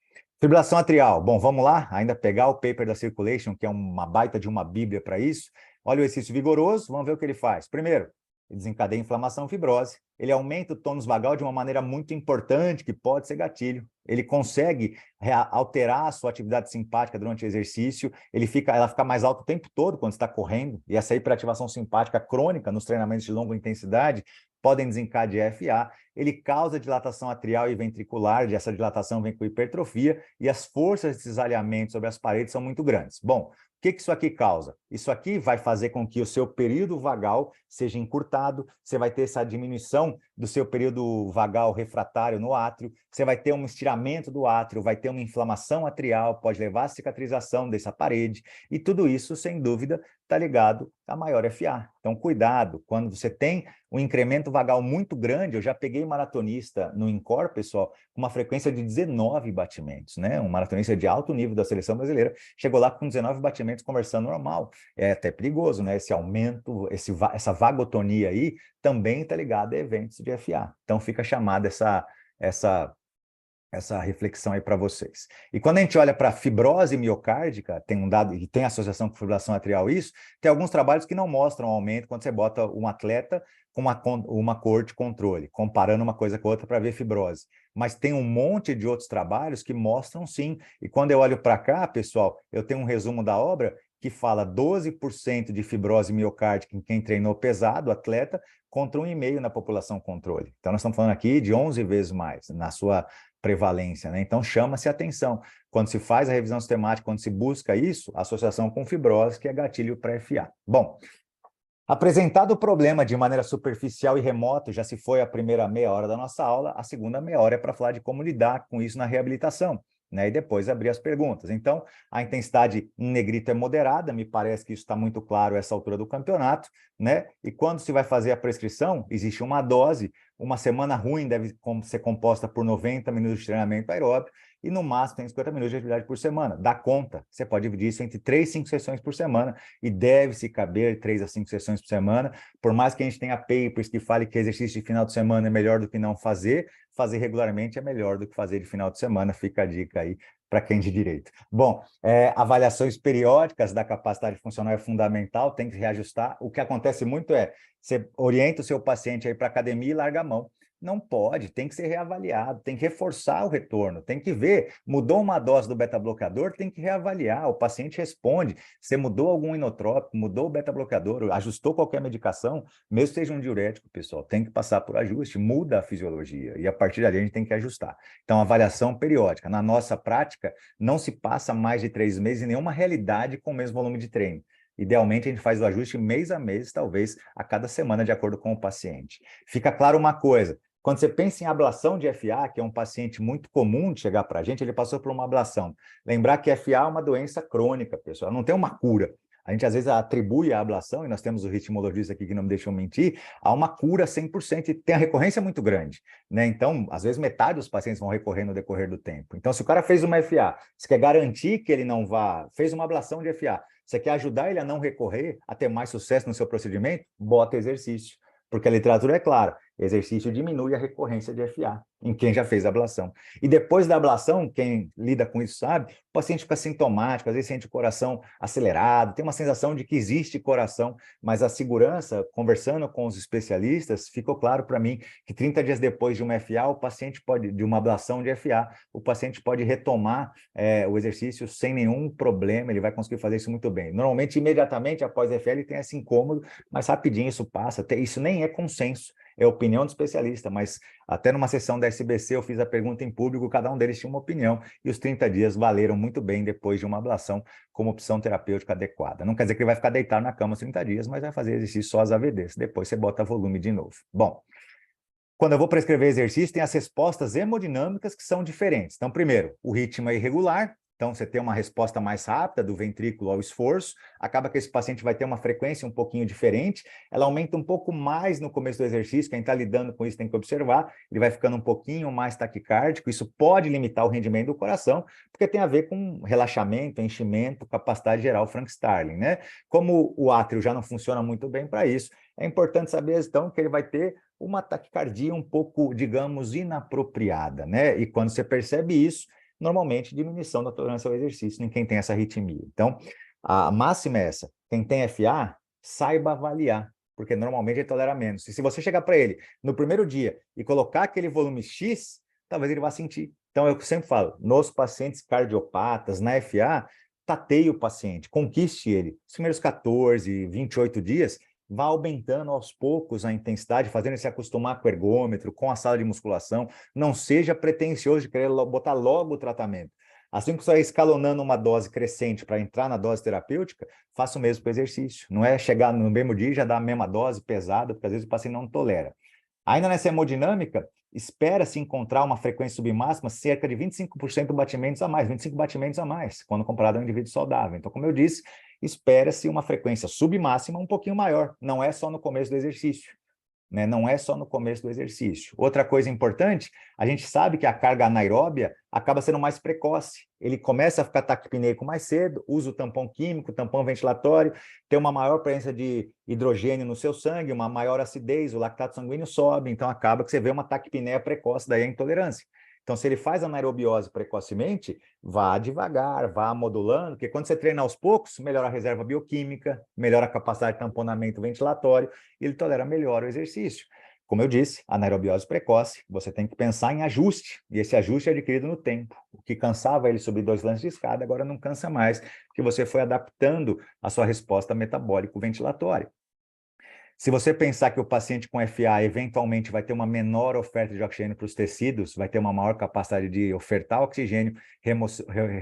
Fibrilação atrial. Bom, vamos lá, ainda pegar o paper da Circulation, que é uma baita de uma bíblia para isso. Olha o exercício vigoroso, vamos ver o que ele faz. Primeiro, ele desencadeia inflamação, fibrose. Ele aumenta o tônus vagal de uma maneira muito importante, que pode ser gatilho. Ele consegue alterar a sua atividade simpática durante o exercício. Ela fica mais alta o tempo todo quando está correndo. E essa hiperativação simpática crônica nos treinamentos de longa intensidade podem desencadear FA. Ele causa dilatação atrial e ventricular, essa dilatação vem com hipertrofia, e as forças desses alinhamentos sobre as paredes são muito grandes. Bom, o que isso aqui causa? Isso aqui vai fazer com que o seu período vagal seja encurtado, você vai ter essa diminuição do seu período vagal refratário no átrio, você vai ter um estiramento do átrio, vai ter uma inflamação atrial, pode levar à cicatrização dessa parede, e tudo isso, sem dúvida, está ligado a maior FA. Então, cuidado, quando você tem um incremento vagal muito grande, eu já peguei maratonista no INCOR, pessoal, com uma frequência de 19 batimentos, né? Um maratonista de alto nível da seleção brasileira, chegou lá com 19 batimentos conversando normal. É até perigoso, né? Esse aumento, essa vagotonia aí, também está ligada a eventos de FA. Então, fica chamada essa reflexão aí para vocês. E quando a gente olha para fibrose miocárdica, tem um dado e tem associação com fibrilação atrial isso, tem alguns trabalhos que não mostram aumento quando você bota um atleta com uma cor de controle, comparando uma coisa com outra para ver fibrose. mas tem um monte de outros trabalhos que mostram sim. E quando eu olho para cá, pessoal, eu tenho um resumo da obra que fala 12% de fibrose miocárdica em quem treinou pesado, atleta, contra 1,5% na população controle. Então, nós estamos falando aqui de 11 vezes mais na sua prevalência, né? Então, chama-se atenção. Quando se faz a revisão sistemática, quando se busca isso, associação com fibrose, que é gatilho para FA. Bom, apresentado o problema de maneira superficial e remota, já se foi a primeira meia hora da nossa aula, a segunda meia hora é para falar de como lidar com isso na reabilitação, né? E depois abrir as perguntas. Então, a intensidade em negrito é moderada, me parece que isso está muito claro a essa altura do campeonato, né? E quando se vai fazer a prescrição, existe uma dose, uma semana ruim deve ser composta por 90 minutos de treinamento aeróbico, e no máximo tem 50 minutos de atividade por semana. Dá conta. Você pode dividir isso entre 3 e 5 sessões por semana e deve-se caber 3 a 5 sessões por semana. Por mais que a gente tenha papers que fale que exercício de final de semana é melhor do que não fazer, fazer regularmente é melhor do que fazer de final de semana. Fica a dica aí para quem de direito. Bom, avaliações periódicas da capacidade funcional é fundamental, tem que reajustar. O que acontece muito é, você orienta o seu paciente aí para academia e larga a mão. Não pode, tem que ser reavaliado, tem que reforçar o retorno, tem que ver, mudou uma dose do beta-bloqueador, tem que reavaliar, o paciente responde, você mudou algum inotrópico, mudou o beta-bloqueador, ajustou qualquer medicação, mesmo que seja um diurético, pessoal, tem que passar por ajuste, muda a fisiologia, e a partir dali a gente tem que ajustar. Então, avaliação periódica. Na nossa prática, não se passa mais de 3 meses em nenhuma realidade com o mesmo volume de treino. Idealmente, a gente faz o ajuste mês a mês, talvez a cada semana, de acordo com o paciente. Fica claro uma coisa, quando você pensa em ablação de FA, que é um paciente muito comum de chegar para a gente, ele passou por uma ablação. Lembrar que FA é uma doença crônica, pessoal, não tem uma cura. A gente, às vezes, atribui a ablação, e nós temos o ritmologista aqui que não me deixou mentir, a uma cura 100%, e tem a recorrência muito grande, né? Então, às vezes, metade dos pacientes vão recorrer no decorrer do tempo. Então, se o cara fez uma FA, você quer garantir que ele não vá, fez uma ablação de FA, você quer ajudar ele a não recorrer, a ter mais sucesso no seu procedimento, bota exercício. Porque a literatura é clara, exercício diminui a recorrência de FA em quem já fez a ablação. E depois da ablação, quem lida com isso sabe, o paciente fica sintomático, às vezes sente o coração acelerado, tem uma sensação de que existe coração, mas a segurança, conversando com os especialistas, ficou claro para mim que 30 dias depois de uma FA, o paciente pode, de uma ablação de FA, o paciente pode retomar o exercício sem nenhum problema, ele vai conseguir fazer isso muito bem. Normalmente, imediatamente após a FA, ele tem esse incômodo, mas rapidinho isso passa, isso nem é consenso, é opinião do especialista, mas até numa sessão da SBC eu fiz a pergunta em público, cada um deles tinha uma opinião, e os 30 dias valeram muito bem depois de uma ablação como opção terapêutica adequada. Não quer dizer que ele vai ficar deitado na cama os 30 dias, mas vai fazer exercício só as AVDs, depois você bota volume de novo. Bom, quando eu vou prescrever exercício, tem as respostas hemodinâmicas que são diferentes. Então, primeiro, o ritmo é irregular, então você tem uma resposta mais rápida do ventrículo ao esforço, acaba que esse paciente vai ter uma frequência um pouquinho diferente, ela aumenta um pouco mais no começo do exercício, quem está lidando com isso tem que observar, ele vai ficando um pouquinho mais taquicárdico, isso pode limitar o rendimento do coração, porque tem a ver com relaxamento, enchimento, capacidade geral Frank-Starling, né? Como o átrio já não funciona muito bem para isso, é importante saber, então, que ele vai ter uma taquicardia um pouco, digamos, inapropriada, né? E quando você percebe isso, normalmente diminuição da tolerância ao exercício em quem tem essa arritmia. Então, a máxima é essa, quem tem FA, saiba avaliar, porque normalmente ele tolera menos. E se você chegar para ele no primeiro dia e colocar aquele volume X, talvez ele vá sentir. Então, eu sempre falo, nos pacientes cardiopatas, na FA, tateie o paciente, conquiste ele. Os primeiros 14, 28 dias, vá aumentando aos poucos a intensidade, fazendo ele se acostumar com o ergômetro, com a sala de musculação. Não seja pretensioso de querer botar logo o tratamento. Assim que você vai escalonando uma dose crescente para entrar na dose terapêutica, faça o mesmo com o exercício. Não é chegar no mesmo dia e já dar a mesma dose pesada, porque às vezes o paciente não tolera. Ainda nessa hemodinâmica, espera-se encontrar uma frequência submáxima cerca de 25% de batimentos a mais, 25 batimentos a mais, quando comparado a um indivíduo saudável. Então, como eu disse, espera-se uma frequência submáxima um pouquinho maior, não é só no começo do exercício, né? Não é só no começo do exercício. Outra coisa importante, a gente sabe que a carga anaeróbia acaba sendo mais precoce. Ele começa a ficar taquipneico mais cedo, usa o tampão químico, o tampão ventilatório, tem uma maior presença de hidrogênio no seu sangue, uma maior acidez, o lactato sanguíneo sobe, então acaba que você vê uma taquipneia precoce, daí a intolerância. Então, se ele faz anaerobiose precocemente, vá devagar, vá modulando, porque quando você treina aos poucos, melhora a reserva bioquímica, melhora a capacidade de tamponamento ventilatório, e ele tolera melhor o exercício. Como eu disse, anaerobiose precoce, você tem que pensar em ajuste, e esse ajuste é adquirido no tempo. O que cansava ele subir 2 lances de escada, agora não cansa mais, porque você foi adaptando a sua resposta metabólico-ventilatória. Se você pensar que o paciente com FA eventualmente vai ter uma menor oferta de oxigênio para os tecidos, vai ter uma maior capacidade de ofertar oxigênio,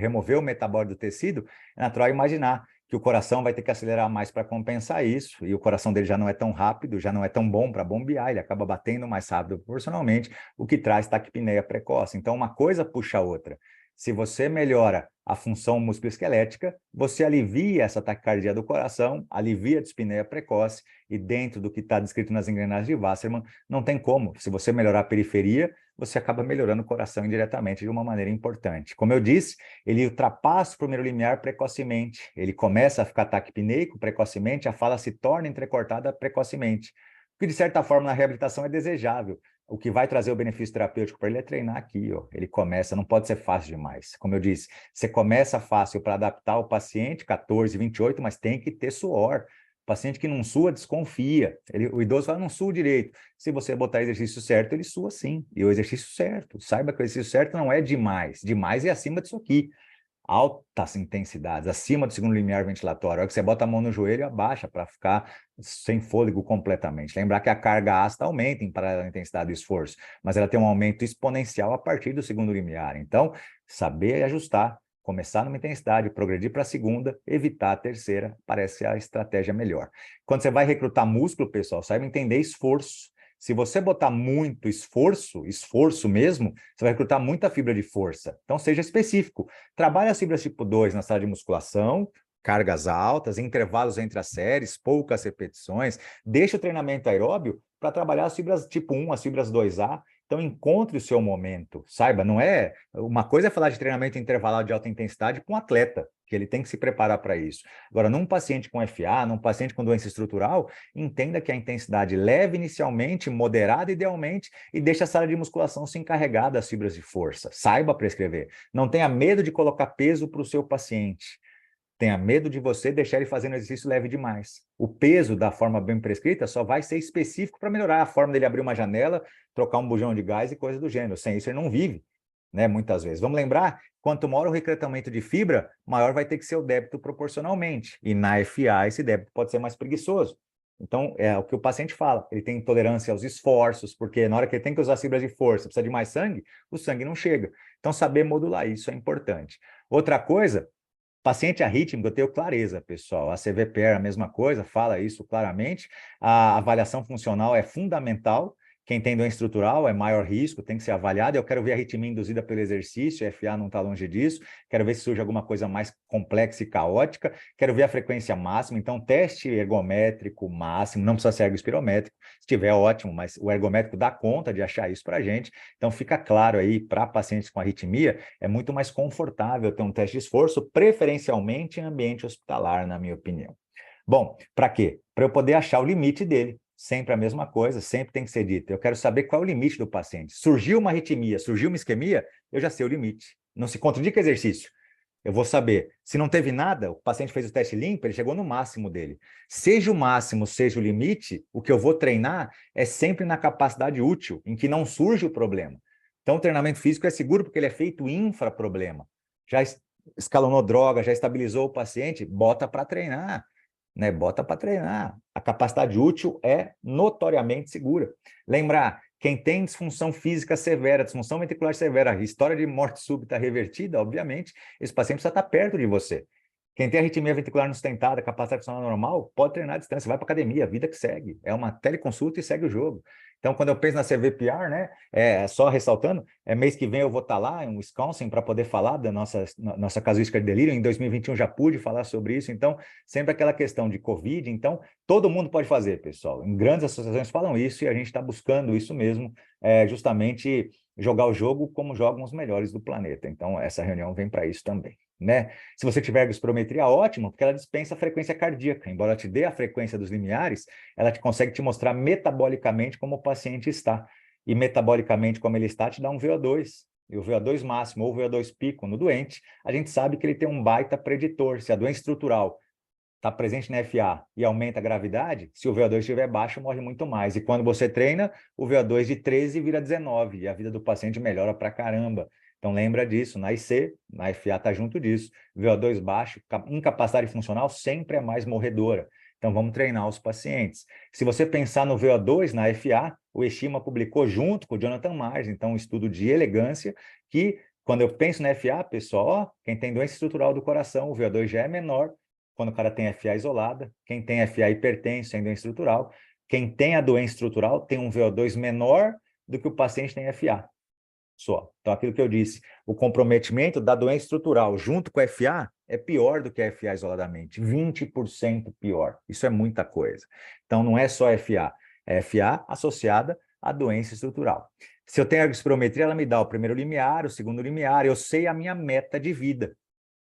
remover o metabólico do tecido, é natural imaginar que o coração vai ter que acelerar mais para compensar isso, e o coração dele já não é tão rápido, já não é tão bom para bombear, ele acaba batendo mais rápido proporcionalmente, o que traz taquipneia precoce. Então, uma coisa puxa a outra. Se você melhora a função musculoesquelética, você alivia essa taquicardia do coração, alivia a dispneia precoce, e dentro do que está descrito nas engrenagens de Wassermann, não tem como. Se você melhorar a periferia, você acaba melhorando o coração indiretamente de uma maneira importante. Como eu disse, ele ultrapassa o primeiro limiar precocemente, ele começa a ficar taquipneico precocemente, a fala se torna entrecortada precocemente, o que de certa forma na reabilitação é desejável. O que vai trazer o benefício terapêutico para ele é treinar aqui, ó. Ele começa, não pode ser fácil demais. Como eu disse, você começa fácil para adaptar o paciente, 14, 28, mas tem que ter suor. O paciente que não sua, desconfia. O idoso fala, não sua direito. Se você botar exercício certo, ele sua sim. E o exercício certo. Saiba que o exercício certo não é demais. Demais é acima disso aqui. Altas intensidades, acima do segundo limiar ventilatório. A hora que você bota a mão no joelho, abaixa para ficar sem fôlego completamente. Lembrar que a carga ácida aumenta em paralelo à intensidade do esforço, mas ela tem um aumento exponencial a partir do segundo limiar. Então, saber ajustar, começar numa intensidade, progredir para a segunda, evitar a terceira, parece a estratégia melhor. Quando você vai recrutar músculo, pessoal, saiba entender esforço. Se você botar muito esforço mesmo, você vai recrutar muita fibra de força. Então, seja específico. Trabalhe as fibras tipo 2 na sala de musculação, cargas altas, intervalos entre as séries, poucas repetições. Deixe o treinamento aeróbio para trabalhar as fibras tipo 1, as fibras 2A. Então, encontre o seu momento. Saiba, não é... Uma coisa é falar de treinamento intervalado de alta intensidade para um atleta, que ele tem que se preparar para isso. Agora, num paciente com FA, num paciente com doença estrutural, entenda que a intensidade leve inicialmente, moderada idealmente, e deixe a sala de musculação se encarregar das fibras de força. Saiba prescrever. Não tenha medo de colocar peso para o seu paciente. Tenha medo de você deixar ele fazendo exercício leve demais. O peso da forma bem prescrita só vai ser específico para melhorar a forma dele abrir uma janela, trocar um bujão de gás e coisa do gênero. Sem isso ele não vive, né, muitas vezes. Vamos lembrar, quanto maior o recrutamento de fibra, maior vai ter que ser o débito proporcionalmente. E na FA esse débito pode ser mais preguiçoso. Então, é o que o paciente fala, ele tem intolerância aos esforços, porque na hora que ele tem que usar fibras de força, precisa de mais sangue, o sangue não chega. Então, saber modular isso é importante. Outra coisa, paciente arrítmico, eu tenho clareza, pessoal. A CVPR, a mesma coisa, fala isso claramente. A avaliação funcional é fundamental. Quem tem doença estrutural é maior risco, tem que ser avaliado. Eu quero ver a arritmia induzida pelo exercício, FA não está longe disso. Quero ver se surge alguma coisa mais complexa e caótica. Quero ver a frequência máxima. Então, teste ergométrico máximo, não precisa ser ergospirométrico. Se tiver, ótimo, mas o ergométrico dá conta de achar isso para a gente. Então, fica claro aí, para pacientes com arritmia, é muito mais confortável ter um teste de esforço, preferencialmente em ambiente hospitalar, na minha opinião. Bom, para quê? Para eu poder achar o limite dele. Sempre a mesma coisa, sempre tem que ser dito. Eu quero saber qual é o limite do paciente. Surgiu uma arritmia, surgiu uma isquemia, eu já sei o limite. Não se contradica exercício. Eu vou saber. Se não teve nada, o paciente fez o teste limpo, ele chegou no máximo dele. Seja o máximo, seja o limite, o que eu vou treinar é sempre na capacidade útil, em que não surge o problema. Então, o treinamento físico é seguro porque ele é feito infra-problema. Já escalonou droga, já estabilizou o paciente, bota para treinar. Né? Bota para treinar. A capacidade útil é notoriamente segura. Lembrar, quem tem disfunção física severa, disfunção ventricular severa, história de morte súbita revertida, obviamente, esse paciente precisa estar perto de você. Quem tem arritmia ventricular não sustentada, capacidade funcional normal, pode treinar à distância, vai para academia, a vida que segue. É uma teleconsulta e segue o jogo. Então, quando eu penso na CVPR, né, só ressaltando, mês que vem eu vou estar lá em Wisconsin para poder falar da nossa casuística de delírio. Em 2021 já pude falar sobre isso. Então, sempre aquela questão de Covid. Então, todo mundo pode fazer, pessoal. Em grandes associações falam isso e a gente está buscando isso mesmo, justamente jogar o jogo como jogam os melhores do planeta. Então, essa reunião vem para isso também. Né? Se você tiver ergospirometria, ótimo, porque ela dispensa a frequência cardíaca. Embora ela te dê a frequência dos limiares, ela consegue te mostrar metabolicamente como o paciente está. E metabolicamente como ele está, te dá um VO2. E o VO2 máximo ou VO2 pico no doente, a gente sabe que ele tem um baita preditor. Se a doença estrutural está presente na FA e aumenta a gravidade, se o VO2 estiver baixo, morre muito mais. E quando você treina, o VO2 de 13 vira 19 e a vida do paciente melhora pra caramba. Então lembra disso, na IC, na FA está junto disso. VO2 baixo, incapacidade funcional sempre é mais morredora. Então vamos treinar os pacientes. Se você pensar no VO2, na FA, o Estima publicou junto com o Jonathan Myers, então um estudo de elegância, que quando eu penso na FA, pessoal, ó, quem tem doença estrutural do coração, o VO2 já é menor, quando o cara tem FA isolada, quem tem FA hipertenso, sem doença estrutural, quem tem a doença estrutural tem um VO2 menor do que o paciente tem FA. Só. Então, aquilo que eu disse, o comprometimento da doença estrutural junto com a FA é pior do que a FA isoladamente, 20% pior. Isso é muita coisa. Então, não é só FA, é FA associada à doença estrutural. Se eu tenho a ergospirometria, ela me dá o primeiro limiar, o segundo limiar, eu sei a minha meta de vida.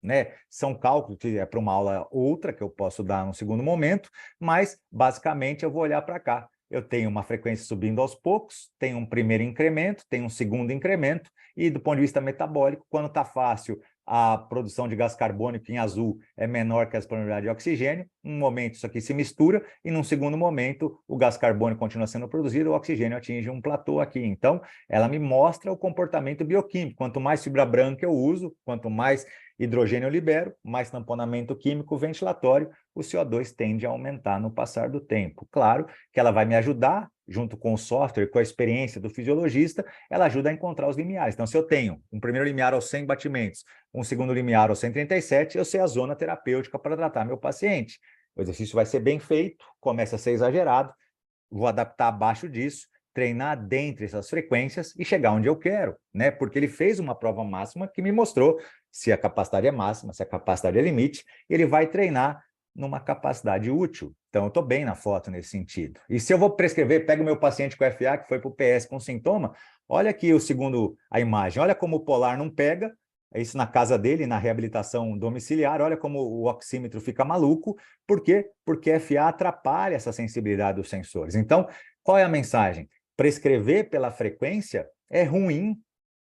Né? São cálculos que é para uma aula outra, que eu posso dar no segundo momento, mas, basicamente, eu vou olhar para cá. Eu tenho uma frequência subindo aos poucos, tenho um primeiro incremento, tenho um segundo incremento, e do ponto de vista metabólico, quando está fácil, a produção de gás carbônico em azul é menor que a disponibilidade de oxigênio, num momento isso aqui se mistura, e num segundo momento o gás carbônico continua sendo produzido, o oxigênio atinge um platô aqui. Então, ela me mostra o comportamento bioquímico. Quanto mais fibra branca eu uso, quanto mais hidrogênio eu libero, mais tamponamento químico ventilatório, o CO2 tende a aumentar no passar do tempo. Claro que ela vai me ajudar, junto com o software, com a experiência do fisiologista, ela ajuda a encontrar os limiares. Então, se eu tenho um primeiro limiar aos 100 batimentos, um segundo limiar aos 137, eu sei a zona terapêutica para tratar meu paciente. O exercício vai ser bem feito, começa a ser exagerado, vou adaptar abaixo disso, treinar dentre essas frequências e chegar onde eu quero, né? Porque ele fez uma prova máxima que me mostrou se a capacidade é máxima, se a capacidade é limite, ele vai treinar numa capacidade útil. Então, eu estou bem na foto nesse sentido. E se eu vou prescrever, pego o meu paciente com FA, que foi para o PS com sintoma, olha aqui o segundo, a imagem, olha como o polar não pega, é isso na casa dele, na reabilitação domiciliar, olha como o oxímetro fica maluco. Por quê? Porque FA atrapalha essa sensibilidade dos sensores. Então, qual é a mensagem? Prescrever pela frequência é ruim.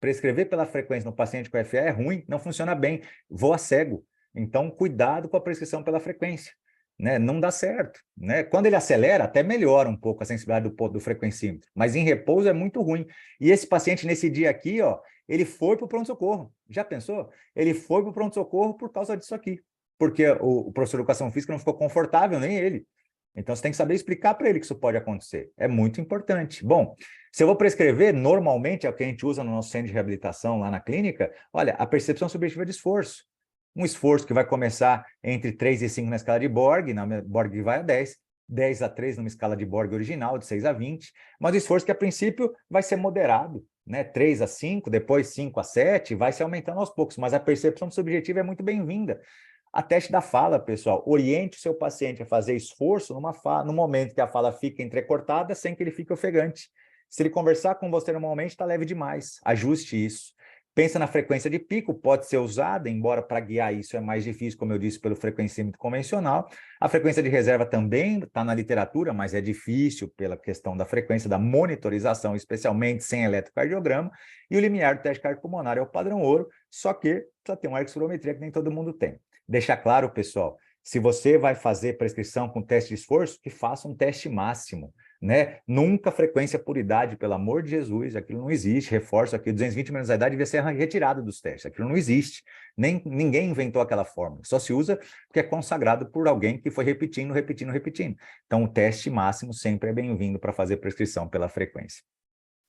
Prescrever pela frequência no paciente com FA é ruim, não funciona bem, voa cego. Então, cuidado com a prescrição pela frequência, né? Não dá certo, né? Quando ele acelera, até melhora um pouco a sensibilidade do frequencímetro, mas em repouso é muito ruim. E esse paciente, nesse dia aqui, ó, ele foi para o pronto-socorro. Já pensou? Ele foi para o pronto-socorro por causa disso aqui, porque o professor de educação física não ficou confortável, nem ele. Então, você tem que saber explicar para ele que isso pode acontecer. É muito importante. Bom, se eu vou prescrever, normalmente, é o que a gente usa no nosso centro de reabilitação lá na clínica, olha, a percepção subjetiva de esforço. Um esforço que vai começar entre 3 e 5 na escala de Borg, na Borg vai a 10, 10 a 3 numa escala de Borg original, de 6 a 20, mas o esforço que, a princípio, vai ser moderado, né? 3 a 5, depois 5 a 7, vai se aumentando aos poucos, mas a percepção subjetiva é muito bem-vinda. A teste da fala, pessoal, oriente o seu paciente a fazer esforço no momento que a fala fica entrecortada, sem que ele fique ofegante. Se ele conversar com você normalmente, está leve demais. Ajuste isso. Pensa na frequência de pico, pode ser usada, embora para guiar isso é mais difícil, como eu disse, pelo frequencímetro convencional. A frequência de reserva também está na literatura, mas é difícil pela questão da frequência da monitorização, especialmente sem eletrocardiograma. E o limiar do teste cardiopulmonar é o padrão ouro, só que precisa ter uma ergospirometria que nem todo mundo tem. Deixar claro, pessoal, se você vai fazer prescrição com teste de esforço, que faça um teste máximo, né? Nunca frequência por idade, pelo amor de Jesus, aquilo não existe. Reforço aqui, 220 menos a idade devia ser retirado dos testes, aquilo não existe. Ninguém inventou aquela fórmula, só se usa porque é consagrado por alguém que foi repetindo. Então, o teste máximo sempre é bem-vindo para fazer prescrição pela frequência.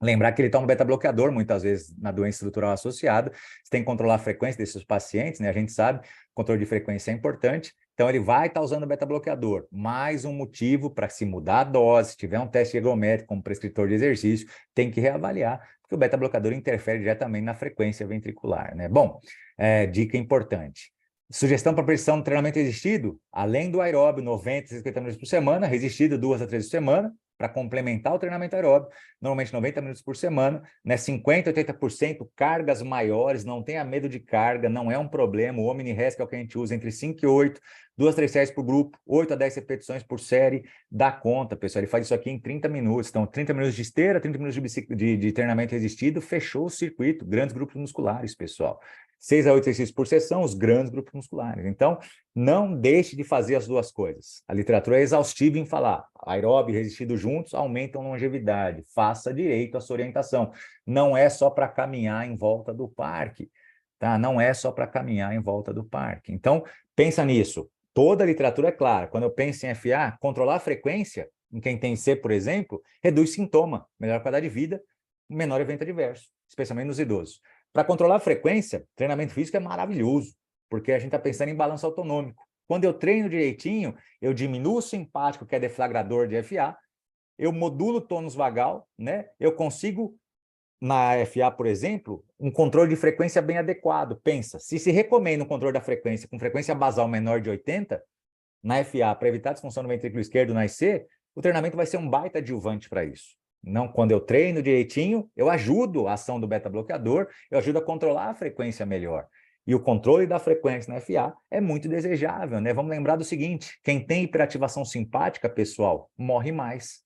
Lembrar que ele toma beta-bloqueador, muitas vezes, na doença estrutural associada. Você tem que controlar a frequência desses pacientes, né? A gente sabe, controle de frequência é importante. Então, ele vai estar usando beta-bloqueador. Mais um motivo para se mudar a dose, se tiver um teste ergométrico como prescritor de exercício, tem que reavaliar, porque o beta-bloqueador interfere diretamente na frequência ventricular, né? Bom, dica importante. Sugestão para prescrição de treinamento resistido, além do aeróbio, 90 a 50 minutos por semana, resistido 2 a 3 por semana, para complementar o treinamento aeróbio, normalmente 90 minutos por semana, né? 50% a 80%, cargas maiores, não tenha medo de carga, não é um problema. O Omni-Res, que é o que a gente usa, entre 5 e 8, 2 a 3 séries por grupo, 8 a 10 repetições por série, dá conta, pessoal. Ele faz isso aqui em 30 minutos. Então, 30 minutos de esteira, 30 minutos de treinamento resistido, fechou o circuito, grandes grupos musculares, pessoal. 6 a 8 exercícios por sessão, os grandes grupos musculares. Então, não deixe de fazer as duas coisas. A literatura é exaustiva em falar. Aeróbio e resistido juntos aumentam longevidade. Faça direito à sua orientação. Não é só para caminhar em volta do parque, tá? Não é só para caminhar em volta do parque. Então, pensa nisso. Toda a literatura é clara. Quando eu penso em FA, controlar a frequência, em quem tem C, por exemplo, reduz sintoma, melhora a qualidade de vida, menor evento adverso, especialmente nos idosos. Para controlar a frequência, treinamento físico é maravilhoso, porque a gente está pensando em balanço autonômico. Quando eu treino direitinho, eu diminuo o simpático, que é deflagrador de FA, eu modulo o tônus vagal, né? Eu consigo, na FA, por exemplo, um controle de frequência bem adequado. Pensa, se recomenda um controle da frequência com frequência basal menor de 80, na FA, para evitar disfunção no ventrículo esquerdo na IC, o treinamento vai ser um baita adjuvante para isso. Não, quando eu treino direitinho, eu ajudo a ação do beta-bloqueador, eu ajudo a controlar a frequência melhor. E o controle da frequência na FA é muito desejável, né? Vamos lembrar do seguinte, quem tem hiperativação simpática, pessoal, morre mais.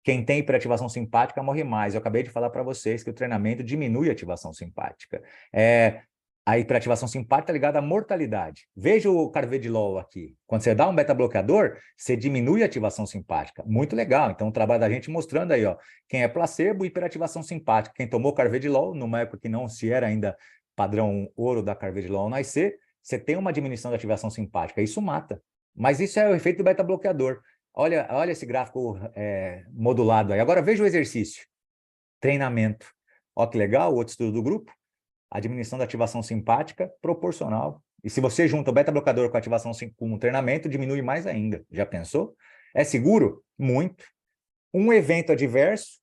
Quem tem hiperativação simpática morre mais. Eu acabei de falar para vocês que o treinamento diminui a ativação simpática. A hiperativação simpática está ligada à mortalidade. Veja o carvedilol aqui. Quando você dá um beta-bloqueador, você diminui a ativação simpática. Muito legal. Então, o trabalho da gente mostrando aí, ó, quem é placebo, hiperativação simpática. Quem tomou carvedilol, numa época que não se era ainda padrão ouro da carvedilol na IC, você tem uma diminuição da ativação simpática. Isso mata. Mas isso é o efeito do beta-bloqueador. Olha esse gráfico modulado aí. Agora, veja o exercício. Treinamento. Olha que legal, outro estudo do grupo. A diminuição da ativação simpática proporcional. E se você junta o beta-bloqueador com a ativação com o treinamento, diminui mais ainda. Já pensou? É seguro? Muito. Um evento adverso,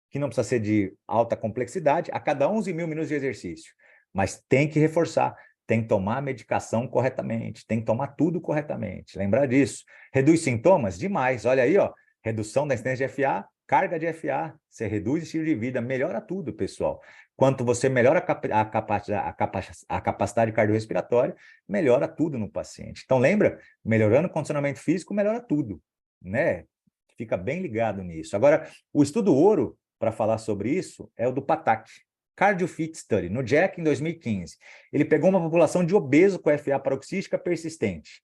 que não precisa ser de alta complexidade, a cada 11.000 minutos de exercício. Mas tem que reforçar, tem que tomar a medicação corretamente, tem que tomar tudo corretamente. Lembrar disso. Reduz sintomas? Demais. Olha aí, ó, redução da incidência de FA, carga de FA, você reduz o estilo de vida, melhora tudo, pessoal. Quanto você melhora a capacidade cardiorrespiratória, melhora tudo no paciente. Então, lembra? Melhorando o condicionamento físico, melhora tudo, né? Fica bem ligado nisso. Agora, o estudo ouro, para falar sobre isso, é o do Patak, Cardio Fit Study, no JACC, em 2015. Ele pegou uma população de obeso com FA paroxística persistente.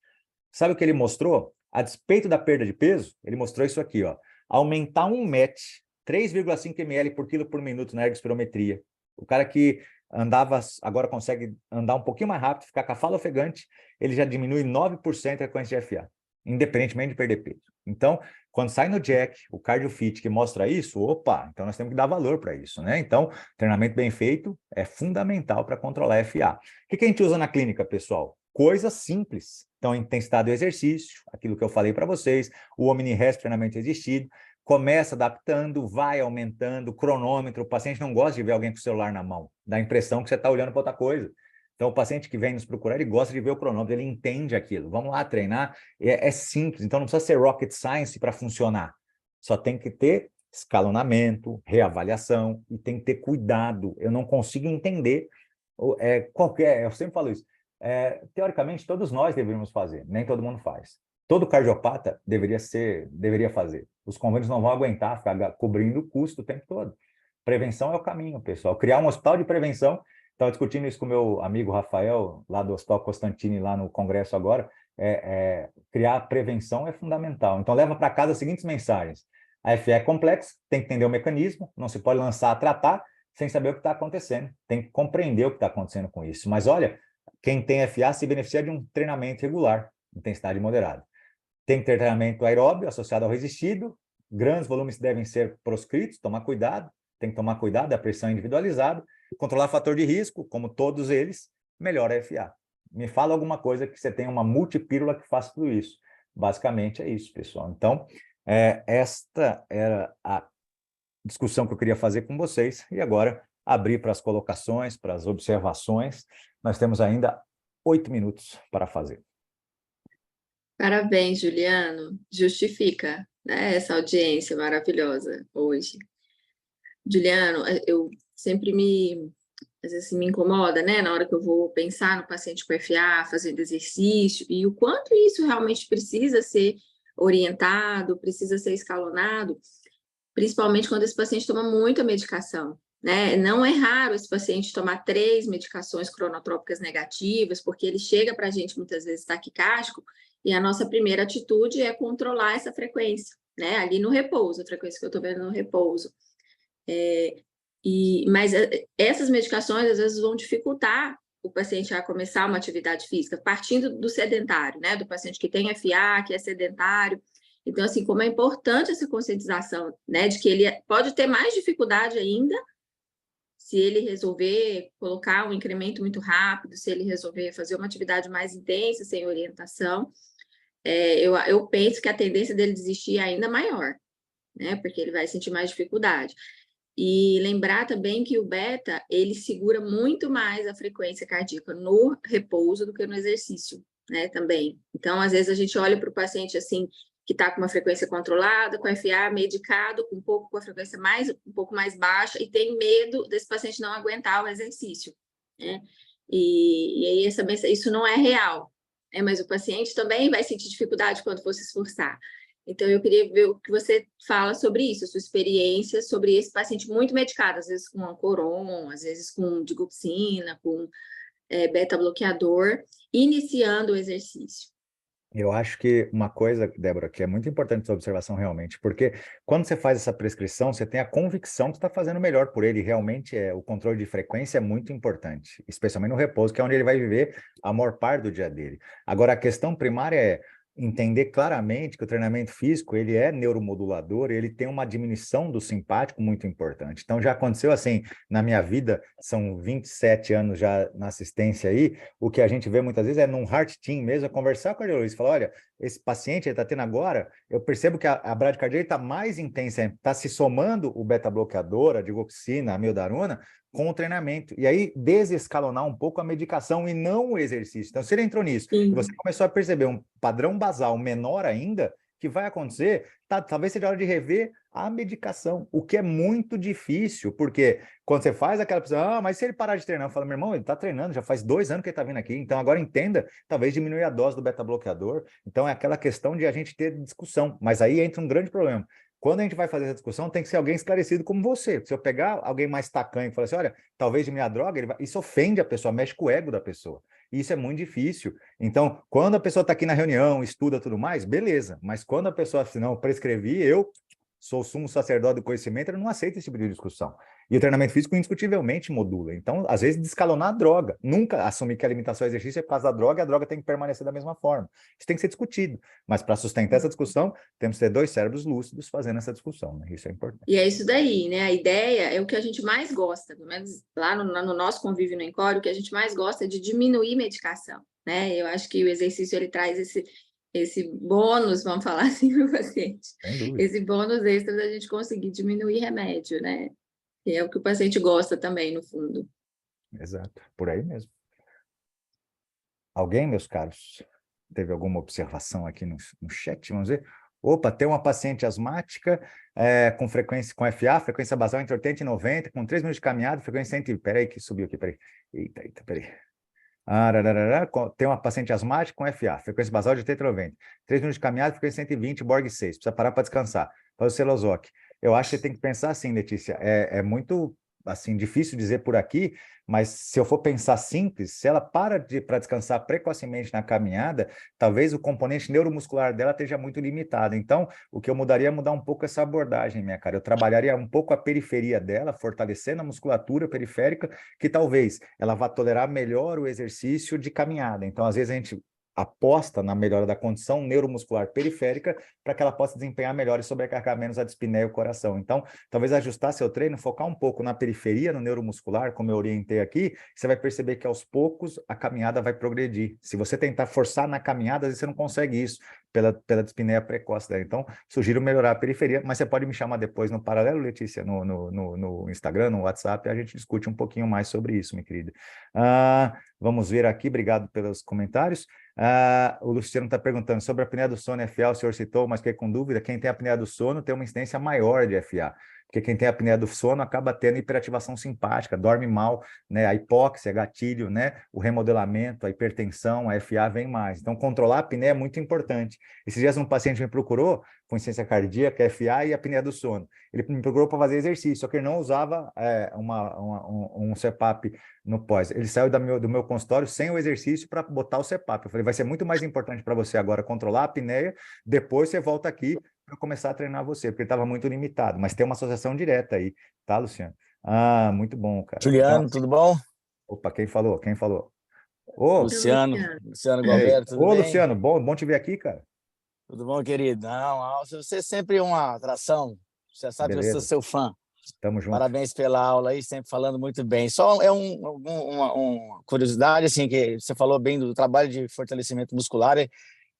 Sabe o que ele mostrou? A despeito da perda de peso, ele mostrou isso aqui, ó. Aumentar um MET, 3,5 ml por quilo por minuto na ergospirometria. O cara que andava, agora consegue andar um pouquinho mais rápido, ficar com a fala ofegante, ele já diminui 9% a frequência de FA, independentemente de perder peso. Então, quando sai no JACC, o Cardio Fit que mostra isso, opa, então nós temos que dar valor para isso, né? Então, treinamento bem feito é fundamental para controlar FA. O que a gente usa na clínica, pessoal? Coisas simples. Então, intensidade do exercício, aquilo que eu falei para vocês, o OmniRest, treinamento resistido, começa adaptando, vai aumentando, cronômetro, o paciente não gosta de ver alguém com o celular na mão, dá a impressão que você está olhando para outra coisa. Então, o paciente que vem nos procurar, ele gosta de ver o cronômetro, ele entende aquilo. Vamos lá treinar, é simples, então não precisa ser rocket science para funcionar. Só tem que ter escalonamento, reavaliação e tem que ter cuidado. Eu não consigo entender eu sempre falo isso, teoricamente todos nós deveríamos fazer, nem todo mundo faz. Todo cardiopata deveria fazer. Os convênios não vão aguentar ficar cobrindo o custo o tempo todo. Prevenção é o caminho, pessoal. Criar um hospital de prevenção. Estava discutindo isso com o meu amigo Rafael, lá do Hospital Constantini, lá no Congresso agora. Criar prevenção é fundamental. Então, leva para casa as seguintes mensagens. A FA é complexa, tem que entender o mecanismo, não se pode lançar a tratar sem saber o que está acontecendo. Tem que compreender o que está acontecendo com isso. Mas, olha, quem tem FA se beneficia de um treinamento regular, intensidade moderada. Tem que ter treinamento aeróbio associado ao resistido, grandes volumes devem ser proscritos, tomar cuidado, tem que tomar cuidado da pressão individualizada, controlar fator de risco, como todos eles, melhora a FA. Me fala alguma coisa que você tenha uma multipílula que faça tudo isso. Basicamente é isso, pessoal. Então, esta era a discussão que eu queria fazer com vocês, e agora abrir para as colocações, para as observações. Nós temos ainda 8 minutos para fazer. Parabéns, Juliano. Justifica, né, essa audiência maravilhosa hoje. Juliano, eu sempre me às vezes me incomoda, né, na hora que eu vou pensar no paciente com FA, fazendo exercício, e o quanto isso realmente precisa ser orientado, precisa ser escalonado, principalmente quando esse paciente toma muita medicação, né? Não é raro esse paciente tomar 3 medicações cronotrópicas negativas, porque ele chega para a gente muitas vezes taquicárdico, e a nossa primeira atitude é controlar essa frequência, né? Ali no repouso, a frequência que eu estou vendo no repouso. Mas essas medicações às vezes vão dificultar o paciente a começar uma atividade física, partindo do sedentário, né? Do paciente que tem FA, que é sedentário. Então, assim, como é importante essa conscientização, né? De que ele pode ter mais dificuldade ainda se ele resolver colocar um incremento muito rápido, se ele resolver fazer uma atividade mais intensa, sem orientação, eu penso que a tendência dele desistir é ainda maior, né? Porque ele vai sentir mais dificuldade. E lembrar também que o beta, ele segura muito mais a frequência cardíaca no repouso do que no exercício, né, também. Então, às vezes a gente olha para o paciente, assim, que está com uma frequência controlada, com FA, medicado, com a frequência um pouco mais baixa, e tem medo desse paciente não aguentar o exercício, né? E aí isso não é real, né? Mas o paciente também vai sentir dificuldade quando for se esforçar. Então, eu queria ver o que você fala sobre isso, a sua experiência sobre esse paciente muito medicado, às vezes com Ancoron, às vezes com digoxina, com beta-bloqueador, iniciando o exercício. Eu acho que uma coisa, Débora, que é muito importante sua observação realmente, porque quando você faz essa prescrição, você tem a convicção que está fazendo melhor por ele. Realmente o controle de frequência é muito importante, especialmente no repouso, que é onde ele vai viver a maior parte do dia dele. Agora, a questão primária é entender claramente que o treinamento físico ele é neuromodulador, ele tem uma diminuição do simpático muito importante. Então, já aconteceu assim na minha vida, são 27 anos já na assistência aí, o que a gente vê muitas vezes é num heart team mesmo, é conversar com o cardiologista, falar, olha, esse paciente está tendo agora, eu percebo que a bradicardia está mais intensa, está se somando o beta-bloqueador, a digoxina, a amiodarona, com o treinamento. E aí, desescalonar um pouco a medicação e não o exercício. Então, se ele entrou nisso Sim. e você começou a perceber um padrão basal menor ainda, que vai acontecer, talvez seja hora de rever a medicação, o que é muito difícil, porque quando você faz aquela pessoa, mas se ele parar de treinar, eu falo, meu irmão, ele está treinando, já faz 2 anos que ele está vindo aqui, então agora entenda, talvez diminuir a dose do beta-bloqueador. Então é aquela questão de a gente ter discussão, mas aí entra um grande problema. Quando a gente vai fazer essa discussão, tem que ser alguém esclarecido como você. Se eu pegar alguém mais tacanho e falar assim, olha, talvez diminuir a droga, isso ofende a pessoa, mexe com o ego da pessoa. E isso é muito difícil. Então, quando a pessoa está aqui na reunião, estuda tudo mais, beleza. Mas quando a pessoa, assim, não, prescrevi, eu sou sumo sacerdote do conhecimento, eu não aceito esse tipo de discussão. E o treinamento físico indiscutivelmente modula. Então, às vezes, descalonar a droga. Nunca assumir que a alimentação e exercício é por causa da droga e a droga tem que permanecer da mesma forma. Isso tem que ser discutido. Mas para sustentar essa discussão, temos que ter 2 cérebros lúcidos fazendo essa discussão, né? Isso é importante. E é isso daí, né? A ideia é o que a gente mais gosta, pelo menos lá no nosso convívio no Encore, o que a gente mais gosta é de diminuir medicação, né? Eu acho que o exercício ele traz esse bônus, vamos falar assim, para o paciente. Sem dúvida. Esse bônus extra da gente conseguir diminuir remédio, né? E é o que o paciente gosta também, no fundo. Exato, por aí mesmo. Alguém, meus caros, teve alguma observação aqui no chat? Vamos ver. Opa, tem uma paciente asmática com frequência com FA, frequência basal entre 80 e 90, com 3 minutos de caminhada, frequência entre... Peraí, que subiu aqui, peraí. Eita, peraí. Tem uma paciente asmática com FA, frequência basal de 80 e 90. 3 minutos de caminhada, frequência 120, Borg 6. Precisa parar para descansar. Faz o Celozoc. Eu acho que você tem que pensar assim, Letícia. É muito assim, difícil dizer por aqui, mas se eu for pensar simples, se ela para para descansar precocemente na caminhada, talvez o componente neuromuscular dela esteja muito limitado. Então, o que eu mudaria é mudar um pouco essa abordagem, minha cara. Eu trabalharia um pouco a periferia dela, fortalecendo a musculatura periférica, que talvez ela vá tolerar melhor o exercício de caminhada. Então, às vezes a gente aposta na melhora da condição neuromuscular periférica para que ela possa desempenhar melhor e sobrecarregar menos a dispneia e o coração. Então, talvez ajustar seu treino, focar um pouco na periferia, no neuromuscular, como eu orientei aqui, você vai perceber que aos poucos a caminhada vai progredir. Se você tentar forçar na caminhada, às vezes você não consegue isso pela dispneia precoce dela. Então, sugiro melhorar a periferia, mas você pode me chamar depois no paralelo, Letícia, no Instagram, no WhatsApp, e a gente discute um pouquinho mais sobre isso, minha querida. Vamos ver aqui, obrigado pelos comentários. O Luciano está perguntando sobre a apneia do sono FA, o senhor citou, mas fiquei com dúvida, quem tem apneia do sono tem uma incidência maior de FA. porque quem tem a apneia do sono acaba tendo hiperativação simpática, dorme mal, né? A hipóxia, gatilho, né? O remodelamento, a hipertensão, a FA vem mais. Então, controlar a apneia é muito importante. Esses dias um paciente me procurou com insuficiência cardíaca, FA e apneia do sono. Ele me procurou para fazer exercício, só que ele não usava um CPAP no pós. Ele saiu do meu consultório sem o exercício para botar o CPAP. Eu falei, vai ser muito mais importante para você agora controlar a apneia, depois você volta aqui para começar a treinar você, porque ele estava muito limitado. Mas tem uma associação direta aí, tá, Luciano? Ah, muito bom, cara. Então, Juliano, tudo bom? opa, quem falou? Quem falou? Ô, Então, Luciano, Luciano, Luciano e aí? Galberto, tudo Ô, bem? Luciano, bom te ver aqui, cara. Tudo bom, querido? Não, você é sempre uma atração. Você sabe que eu sou Beleza, seu fã. tamo junto. Parabéns pela aula aí, sempre falando muito bem. Só é uma curiosidade, assim, que você falou bem do trabalho de fortalecimento muscular,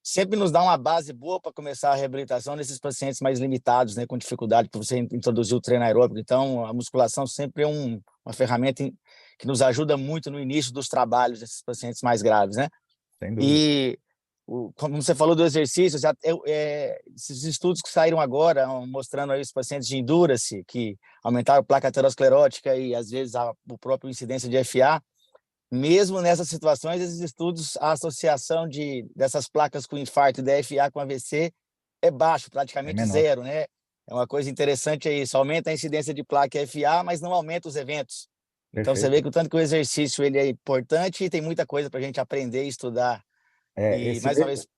sempre nos dá uma base boa para começar a reabilitação desses pacientes mais limitados, né, com dificuldade, para você introduzir o treino aeróbico. Então, a musculação sempre é uma ferramenta que nos ajuda muito no início dos trabalhos desses pacientes mais graves, né? Sem dúvida. E como você falou do exercício, esses estudos que saíram agora, mostrando aí os pacientes de endurance, que aumentaram a placa aterosclerótica e, às vezes, o próprio incidência de FA, mesmo nessas situações, esses estudos, a associação dessas placas com infarto e da FA com AVC é baixo, É praticamente menor. zero, né? É uma coisa interessante, é isso, aumenta a incidência de placa e FA, mas não aumenta os eventos. Então, você vê Perfeito. que o tanto que o exercício ele é importante e tem muita coisa para a gente aprender e estudar. E, Esse mais uma vez...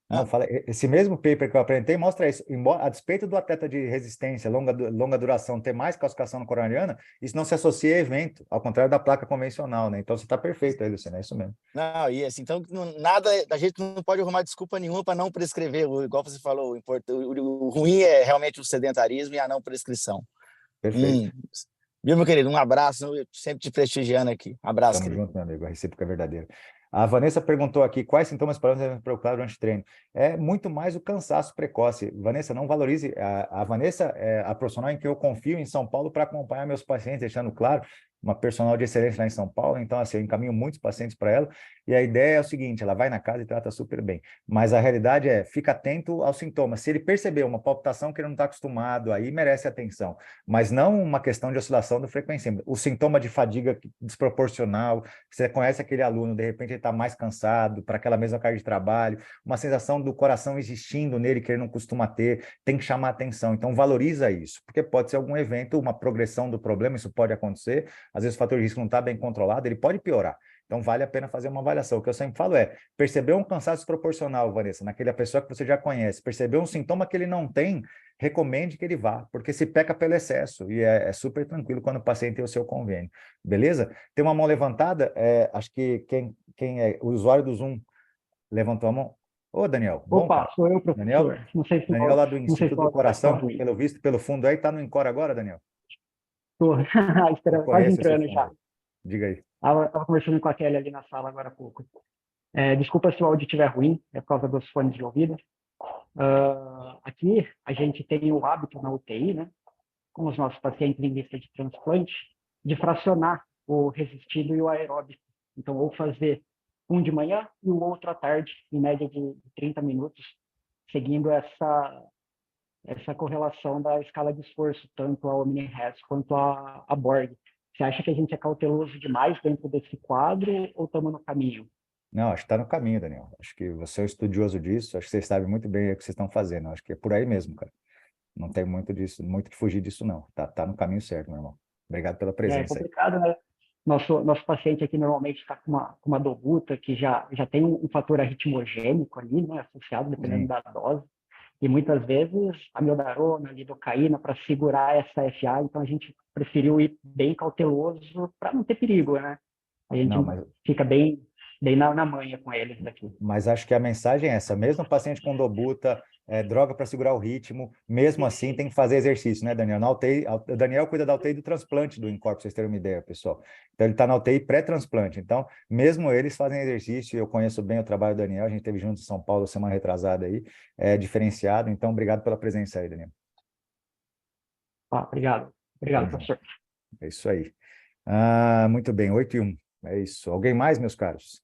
Não, Ah, fala, esse mesmo paper que eu apresentei mostra isso. Embora, a despeito do atleta de resistência, longa duração, ter mais calcificação coronariana, isso não se associa a evento, ao contrário da placa convencional, né? Então você está perfeito aí, Luciano, é isso mesmo. não, e assim, então nada, a gente não pode arrumar desculpa nenhuma para não prescrever, igual você falou, o ruim é realmente o sedentarismo e a não prescrição. Perfeito. Viu, meu querido? Um abraço, eu sempre te prestigiando aqui. Abraço, Tamo querido. junto, meu amigo. A recíproca é verdadeira. A Vanessa perguntou aqui quais sintomas podemos devemos preocupar durante o treino. É muito mais o cansaço precoce. Vanessa, não valorize. A Vanessa é a profissional em que eu confio em São Paulo para acompanhar meus pacientes, deixando claro, uma personal de excelência lá em São Paulo. Então, assim, eu encaminho muitos pacientes para ela. E a ideia é o seguinte: ela vai na casa e trata super bem. Mas a realidade é, fica atento aos sintomas. Se ele perceber uma palpitação que ele não está acostumado, aí merece atenção. Mas não uma questão de oscilação do frequencímetro. O sintoma de fadiga desproporcional, você conhece aquele aluno, de repente ele está mais cansado, para aquela mesma carga de trabalho, uma sensação do coração existindo nele que ele não costuma ter, tem que chamar atenção. Então, valoriza isso, porque pode ser algum evento, uma progressão do problema, isso pode acontecer. Às vezes o fator de risco não está bem controlado, ele pode piorar. Então, vale a pena fazer uma avaliação. O que eu sempre falo é, perceber um cansaço desproporcional, Vanessa, naquela pessoa que você já conhece, perceber um sintoma que ele não tem, recomende que ele vá, porque se peca pelo excesso, e é super tranquilo quando o paciente tem o seu convênio. Beleza? Tem uma mão levantada, acho que quem é o usuário do Zoom levantou a mão. Ô, Daniel, bom, Opa, cara. sou eu, Daniel, professor. Não sei se Daniel lá do não sei se Instituto o do áudio está Coração, ruim. pelo visto, pelo fundo aí, tá no Encore agora, Daniel? Estou quase Conhece esse entrando fundo já. aí. Diga aí. Estava conversando com a Kelly ali na sala agora há pouco. Desculpa se o áudio estiver ruim, é por causa dos fones de ouvido. Aqui a gente tem o hábito na UTI, né, com os nossos pacientes em lista de transplante, de fracionar o resistido e o aeróbico. Então, ou fazer um de manhã e o outro à tarde, em média de 30 minutos, seguindo essa correlação da escala de esforço, tanto a Omni-Hess quanto a Borg. Você acha que a gente é cauteloso demais dentro desse quadro ou estamos no caminho? Não, acho que está no caminho, Daniel. Acho que você é um estudioso disso, acho que vocês sabem muito bem o que vocês estão fazendo. Acho que é por aí mesmo, cara. Não tem muito disso, muito que fugir disso, não. Tá no caminho certo, meu irmão. Obrigado pela É presença aí. complicado, né? Nosso paciente aqui normalmente está com uma dobuta que já tem um fator arritmogênico ali, né, associado, dependendo Sim. da dose. E muitas vezes a amiodarona, a lidocaína para segurar essa FA, então a gente preferiu ir bem cauteloso para não ter perigo, né? A gente Não, mas fica bem na manha com eles daqui. Mas acho que a mensagem é essa. Mesmo paciente com dobuta, droga para segurar o ritmo, mesmo assim tem que fazer exercício, né, Daniel? Na UTI, o Daniel cuida da UTI do transplante do INCOR, para vocês terem uma ideia, pessoal. Então, ele está na UTI pré-transplante. Então, mesmo eles fazem exercício, eu conheço bem o trabalho do Daniel, a gente esteve junto em São Paulo semana retrasada aí, diferenciado. Então, obrigado pela presença aí, Daniel. Obrigado. Obrigado, Tamo junto. professor. É isso aí. Muito bem, 8:01. É isso. Alguém mais, meus caros?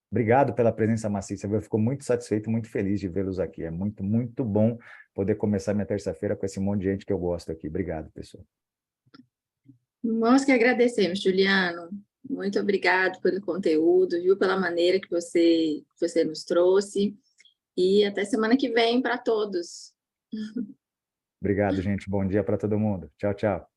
Obrigado pela presença maciça. Eu fico muito satisfeito, muito feliz de vê-los aqui. É muito, muito bom poder começar minha terça-feira com esse monte de gente que eu gosto aqui. Obrigado, pessoal. Nós que agradecemos, Juliano. Muito obrigado pelo conteúdo, viu? Pela maneira que você nos trouxe. E até semana que vem para todos. Obrigado, gente. Bom dia para todo mundo. Tchau, tchau.